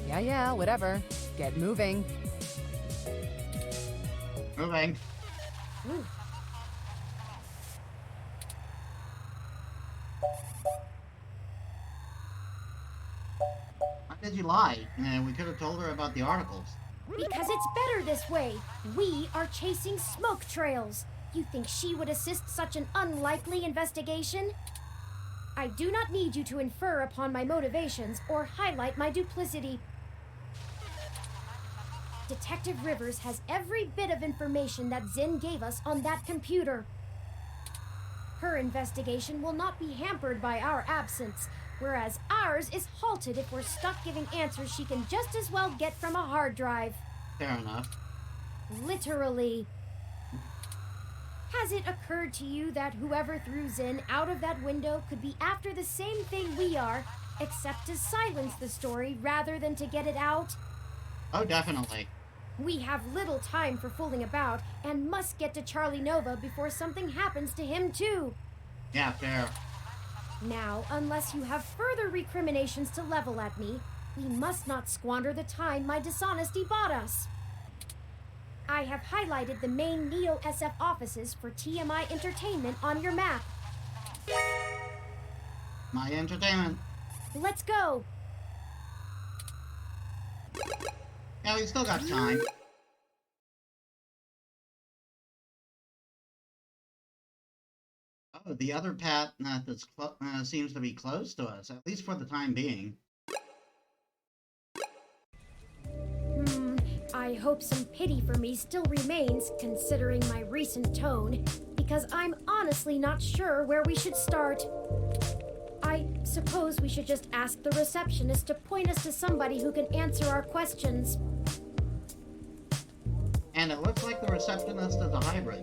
Yeah, whatever. Get moving. Moving. Ooh. Why did you lie? We could have told her about the articles. Because it's better this way. We are chasing smoke trails. You think she would assist such an unlikely investigation? I do not need you to infer upon my motivations or highlight my duplicity. Detective Rivers has every bit of information that Xin gave us on that computer. Her investigation will not be hampered by our absence, whereas ours is halted if we're stuck giving answers she can just as well get from a hard drive. Fair enough. Literally. Has it occurred to you that whoever threw Xin out of that window could be after the same thing we are, except to silence the story rather than to get it out? Oh, definitely. We have little time for fooling about and must get to Charlie Nova before something happens to him too. Yeah, fair. Now, unless you have further recriminations to level at me, we must not squander the time my dishonesty bought us. I have highlighted the main Neo-SF offices for TMI Entertainment on your map. My entertainment. Let's go! Yeah, we still got time. Oh, the other path that's seems to be close to us, at least for the time being. I hope some pity for me still remains, considering my recent tone, because I'm honestly not sure where we should start. I suppose we should just ask the receptionist to point us to somebody who can answer our questions. And it looks like the receptionist is a hybrid.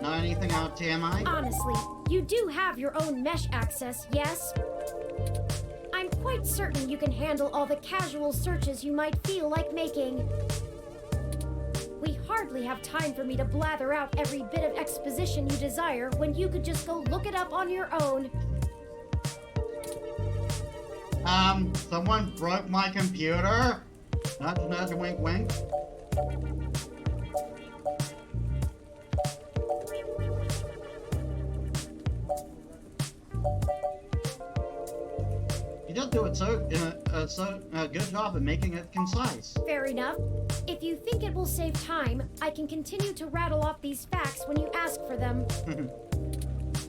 Know anything out TMI? Honestly, you do have your own mesh access, yes? I'm quite certain you can handle all the casual searches you might feel like making. We hardly have time for me to blather out every bit of exposition you desire when you could just go look it up on your own. Someone broke my computer? Nudge, nudge, wink, wink. good job of making it concise. Fair enough. If you think it will save time, I can continue to rattle off these facts when you ask for them.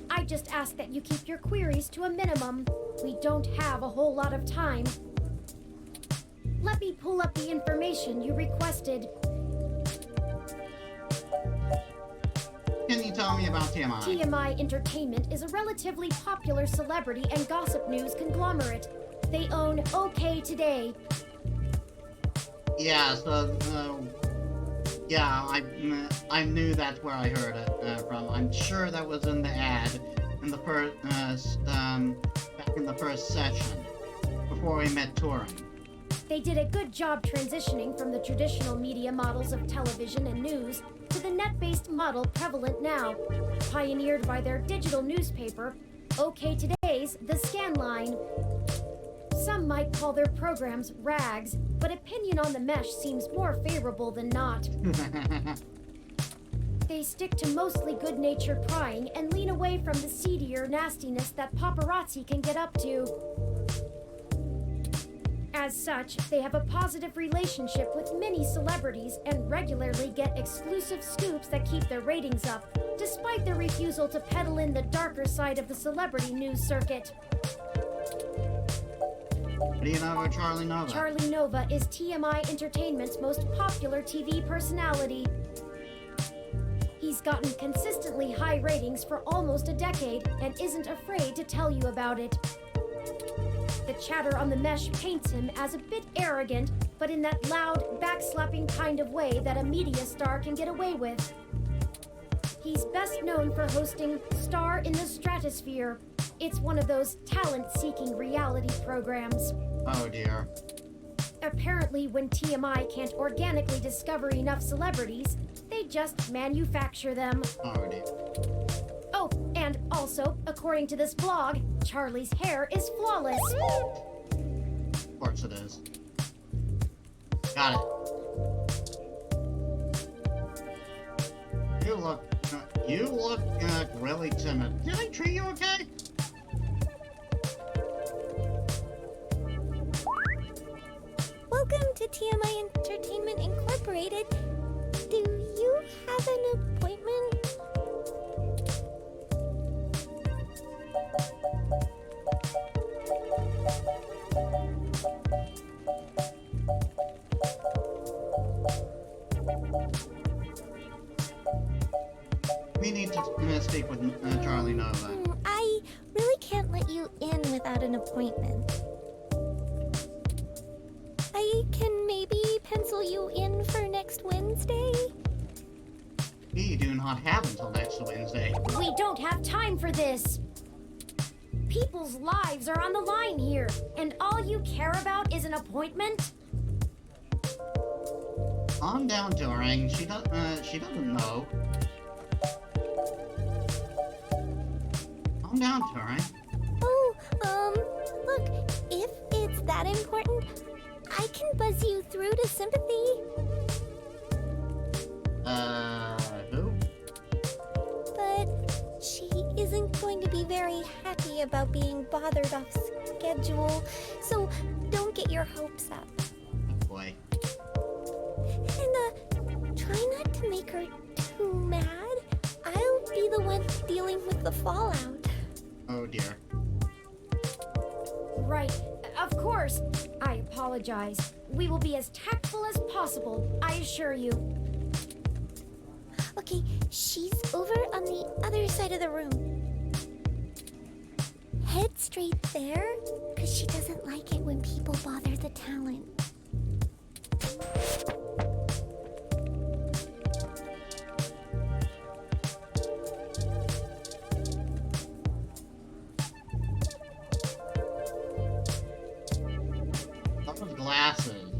I just ask that you keep your queries to a minimum. We don't have a whole lot of time. Let me pull up the information you requested. Can you tell me about TMI? TMI Entertainment is a relatively popular celebrity and gossip news conglomerate. They own OK Today. Yeah, I knew that's where I heard it from. I'm sure that was in the ad in the first, back in the first session, before we met touring. They did a good job transitioning from the traditional media models of television and news to the net-based model prevalent now, pioneered by their digital newspaper, OK Today's The Scanline. Some might call their programs rags, but opinion on the mesh seems more favorable than not. They stick to mostly good-natured prying and lean away from the seedier nastiness that paparazzi can get up to. As such, they have a positive relationship with many celebrities and regularly get exclusive scoops that keep their ratings up, despite their refusal to peddle in the darker side of the celebrity news circuit. What do you know about Charlie Nova? Charlie Nova is TMI Entertainment's most popular TV personality. He's gotten consistently high ratings for almost a decade and isn't afraid to tell you about it. The chatter on the mesh paints him as a bit arrogant, but in that loud, backslapping kind of way that a media star can get away with. He's best known for hosting Star in the Stratosphere. It's one of those talent-seeking reality programs. Oh dear. Apparently, when TMI can't organically discover enough celebrities, they just manufacture them. Oh dear. Oh, and also, according to this blog, Charlie's hair is flawless. Of course it is. Got it. You look really timid. Did I treat you okay? Welcome to TMI Entertainment Incorporated. Do you have an appointment? We need to speak with Charlie Nova. I really can't let you in without an appointment. I can maybe pencil you in for next Wednesday? We do not have until next Wednesday. We don't have time for this. People's lives are on the line here, and all you care about is an appointment? Calm down, Turing. She doesn't know. Calm down, Turing. Oh, look, if it's that important, I can buzz you through to sympathy. Who? But she isn't going to be very happy about being bothered off schedule, so don't get your hopes up. Oh boy. And, try not to make her too mad. I'll be the one dealing with the fallout. Oh dear. Right. Of course. I apologize. We will be as tactful as possible, I assure you. Okay, she's over on the other side of the room. Head straight there, because she doesn't like it when people bother the talent. Someone's glasses.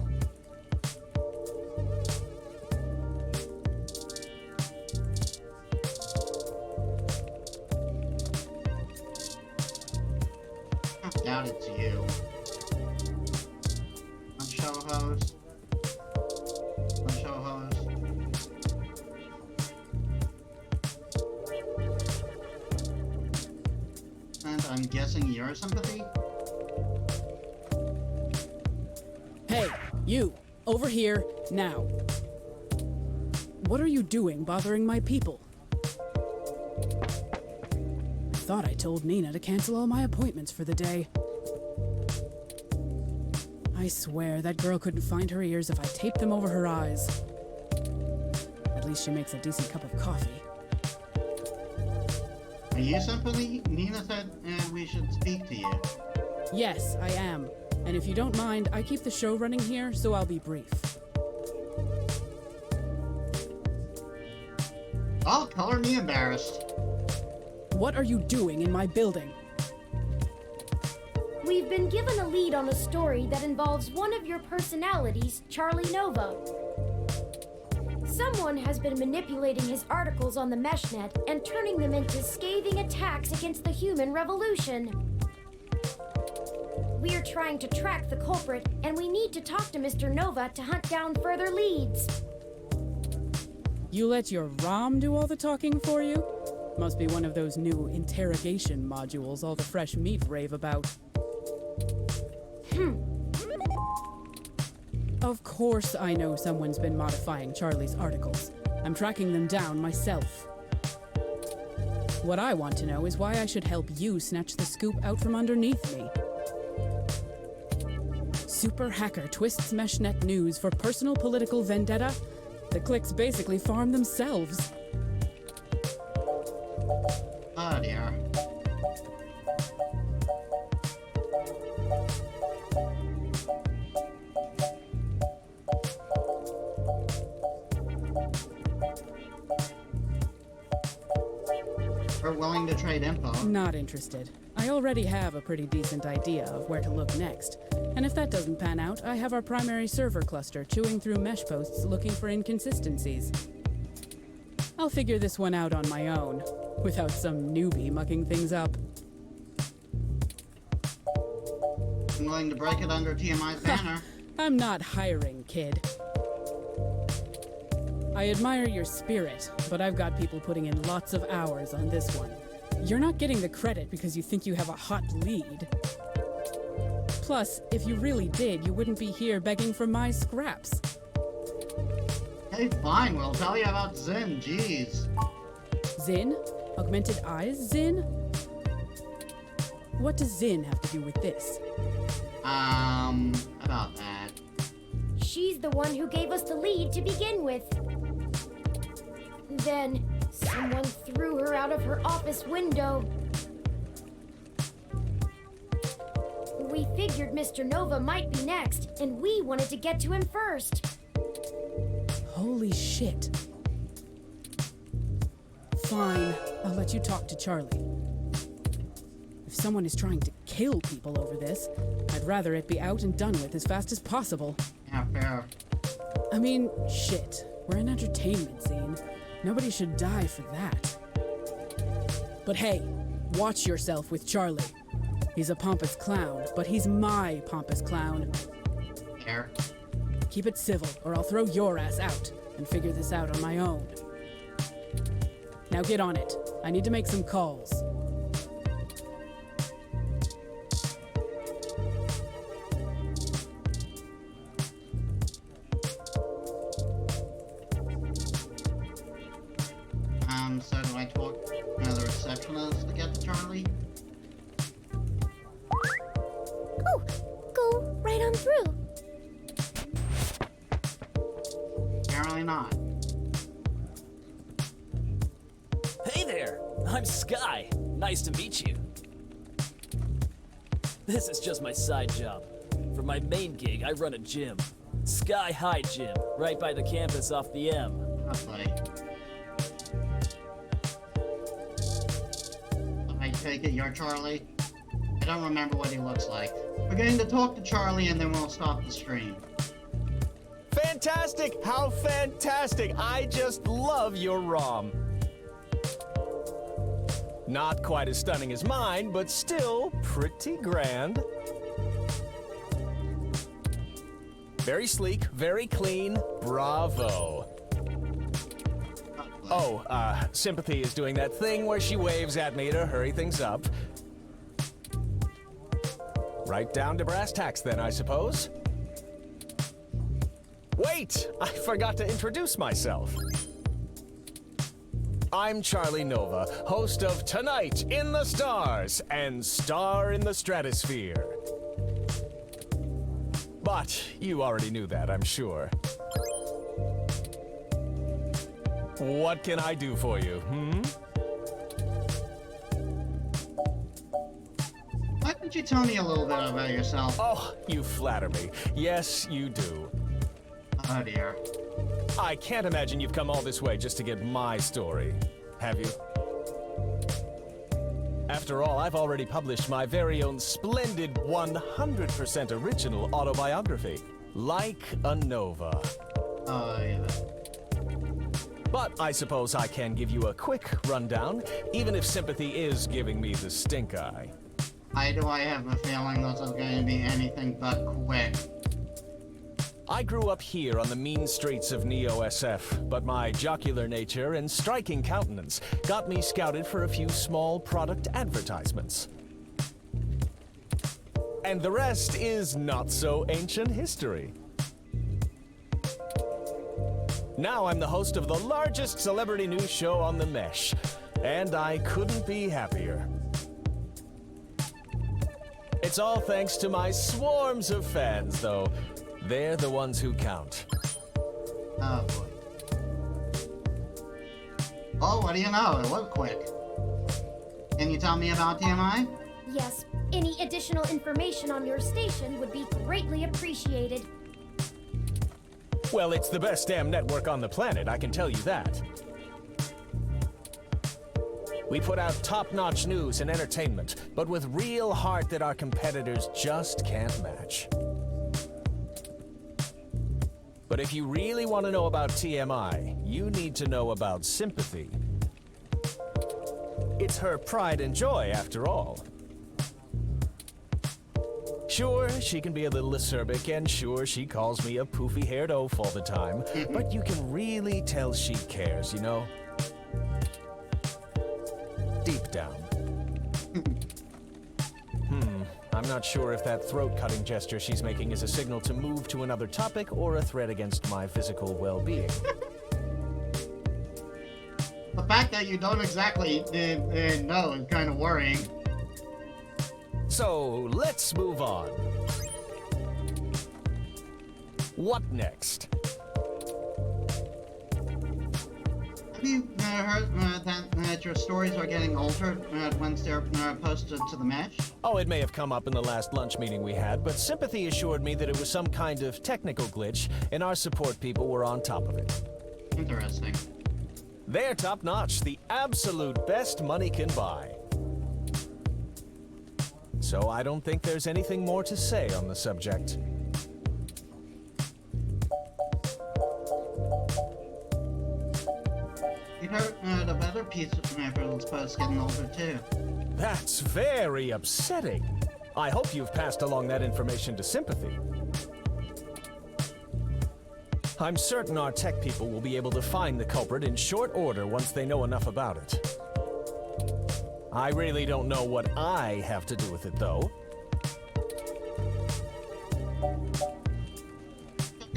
I doubt it's you. On show host. On show host. And I'm guessing your sympathy? You, over here, now. What are you doing bothering my people? I thought I told Nina to cancel all my appointments for the day. I swear that girl couldn't find her ears if I taped them over her eyes. At least she makes a decent cup of coffee. Are you Symphony? Nina said we should speak to you. Yes, I am. And if you don't mind, I keep the show running here, so I'll be brief. Oh, color me embarrassed. What are you doing in my building? We've been given a lead on a story that involves one of your personalities, Charlie Nova. Someone has been manipulating his articles on the meshnet and turning them into scathing attacks against the human revolution. We're trying to track the culprit, and we need to talk to Mr. Nova to hunt down further leads. You let your ROM do all the talking for you? Must be one of those new interrogation modules all the fresh meat rave about. Of course I know someone's been modifying Charlie's articles. I'm tracking them down myself. What I want to know is why I should help you snatch the scoop out from underneath me. Super hacker twists meshnet news for personal political vendetta? The cliques basically farm themselves. Oh dear. We're willing to trade info. Not interested. I already have a pretty decent idea of where to look next. And if that doesn't pan out, I have our primary server cluster chewing through mesh posts looking for inconsistencies. I'll figure this one out on my own, without some newbie mucking things up. I'm willing to break it under TMI's banner. I'm not hiring, kid. I admire your spirit, but I've got people putting in lots of hours on this one. You're not getting the credit because you think you have a hot lead. Plus, if you really did, you wouldn't be here begging for my scraps. Hey, fine, we'll tell you about Zin, jeez. Zin? Augmented eyes Zin? What does Zin have to do with this? About that. She's the one who gave us the lead to begin with. Then, someone threw her out of her office window. We figured Mr. Nova might be next, and we wanted to get to him first. Holy shit. Fine, I'll let you talk to Charlie. If someone is trying to kill people over this, I'd rather it be out and done with as fast as possible. Yeah, fair. I mean, shit. We're an entertainment scene. Nobody should die for that. But hey, watch yourself with Charlie. He's a pompous clown, but he's my pompous clown. Fair. Keep it civil, or I'll throw your ass out and figure this out on my own. Now get on it. I need to make some calls. So do I talk to the receptionist to get to Charlie? Oh, go right on through. Apparently not. Hey there! I'm Sky. Nice to meet you. This is just my side job. For my main gig, I run a gym. Sky High Gym, right by the campus off the M. Lovely. I take it you're Charlie? I don't remember what he looks like. We're going to talk to Charlie and then we'll stop the stream. Fantastic! How fantastic! I just love your ROM. Not quite as stunning as mine, but still pretty grand. Very sleek, very clean. Bravo. Oh, Sympathy is doing that thing where she waves at me to hurry things up. Right down to brass tacks then, I suppose. right! I forgot to introduce myself. I'm Charlie Nova, host of Tonight in the Stars and Star in the Stratosphere. But you already knew that, I'm sure. What can I do for you, Why don't you tell me a little bit about yourself? Oh, you flatter me. Yes, you do. Oh dear. I can't imagine you've come all this way just to get my story, have you? After all, I've already published my very own splendid 100% original autobiography, Like a Nova. Oh, yeah. But I suppose I can give you a quick rundown, even if sympathy is giving me the stink eye. I have a feeling this is going to be anything but quick. I grew up here on the mean streets of Neo-SF, but my jocular nature and striking countenance got me scouted for a few small product advertisements. And the rest is not so ancient history. Now I'm the host of the largest celebrity news show on the Mesh, and I couldn't be happier. It's all thanks to my swarms of fans, though. They're the ones who count. Oh, boy. Oh, what do you know? It was quick. Can you tell me about TMI? Yes, any additional information on your station would be greatly appreciated. Well, it's the best damn network on the planet, I can tell you that. We put out top-notch news and entertainment, but with real heart that our competitors just can't match. But if you really want to know about TMI, you need to know about Sympathy. It's her pride and joy, after all. Sure, she can be a little acerbic, and sure, she calls me a poofy-haired oaf all the time, but you can really tell she cares, you know? Deep down. I'm not sure if that throat-cutting gesture she's making is a signal to move to another topic or a threat against my physical well-being. The fact that you don't exactly know is kind of worrying. So, let's move on. What next? Have you heard that your stories are getting altered once they're posted to the Mesh? Oh, it may have come up in the last lunch meeting we had, but Sympathy assured me that it was some kind of technical glitch, and our support people were on top of it. Interesting. They're top-notch, the absolute best money can buy. So I don't think there's anything more to say on the subject. You heard the weather piece for this post getting older too. That's very upsetting. I hope you've passed along that information to Sympathy. I'm certain our tech people will be able to find the culprit in short order once they know enough about it. I really don't know what I have to do with it, though.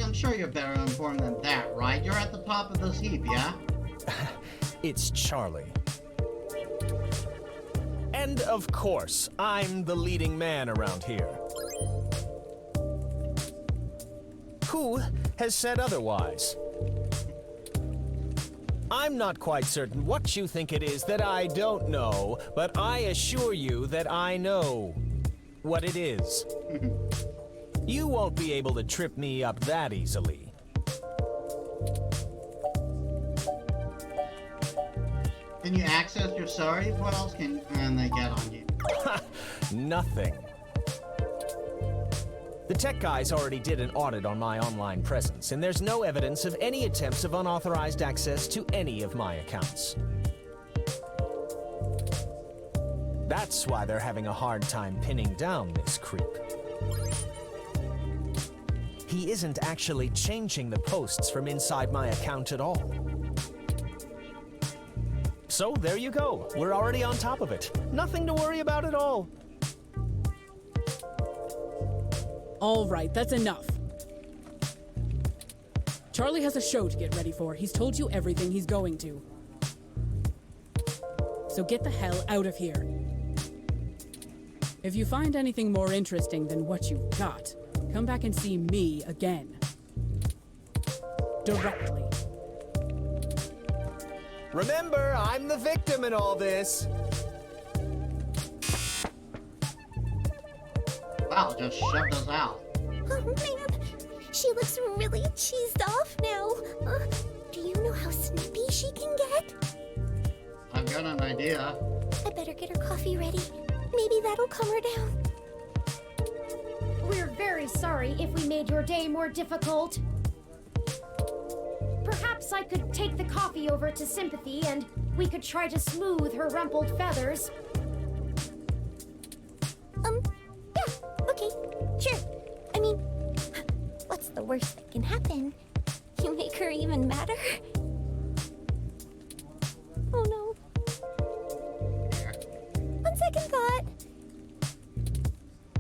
I'm sure you're better informed than that, right? You're at the top of this heap, yeah? It's Charlie. And of course, I'm the leading man around here. Who has said otherwise? I'm not quite certain what you think it is that I don't know, but I assure you that I know what it is. You won't be able to trip me up that easily. Can you access your stories? What else can they get on you? Nothing. The tech guys already did an audit on my online presence, and there's no evidence of any attempts of unauthorized access to any of my accounts. That's why they're having a hard time pinning down this creep. He isn't actually changing the posts from inside my account at all. So there you go. We're already on top of it. Nothing to worry about at all. All right, that's enough. Charlie has a show to get ready for. He's told you everything he's going to. So get the hell out of here. If you find anything more interesting than what you've got, come back and see me again. Directly. Remember, I'm the victim in all this. Wow, just shoved us out. Oh man, she looks really cheesed off now. Do you know how snippy she can get? I've got an idea. I better get her coffee ready. Maybe that'll calm her down. We're very sorry if we made your day more difficult. Perhaps I could take the coffee over to Sympathy and we could try to smooth her rumpled feathers. Yeah, okay, sure. I mean, what's the worst that can happen? You make her even madder? Oh no. On second thought.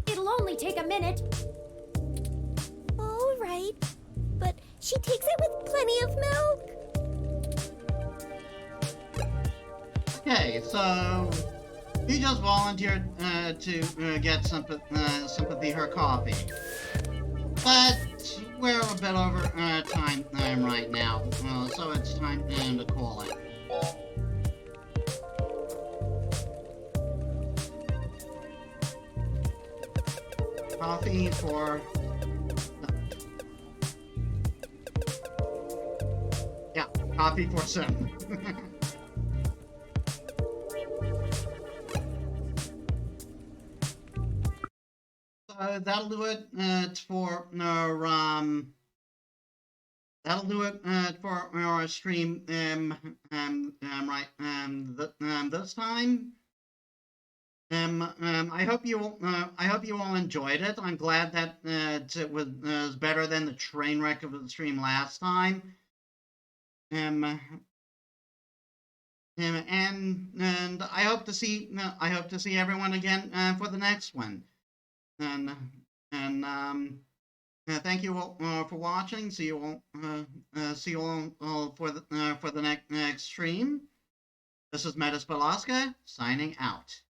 It'll only take a minute. All right, but she takes it with plenty of milk. Okay, so you just volunteered to get Sympathy her coffee. But we're a bit over time right now, so it's time to call it. Coffee for... Yeah, coffee for Sim. So that'll do it for that'll do it for our stream this time. I hope you all enjoyed it. I'm glad that it was better than the train wreck of the stream last time. And I hope to see everyone again for the next one. And thank you all for watching. See you all for the next stream. This is Metis Balaska signing out.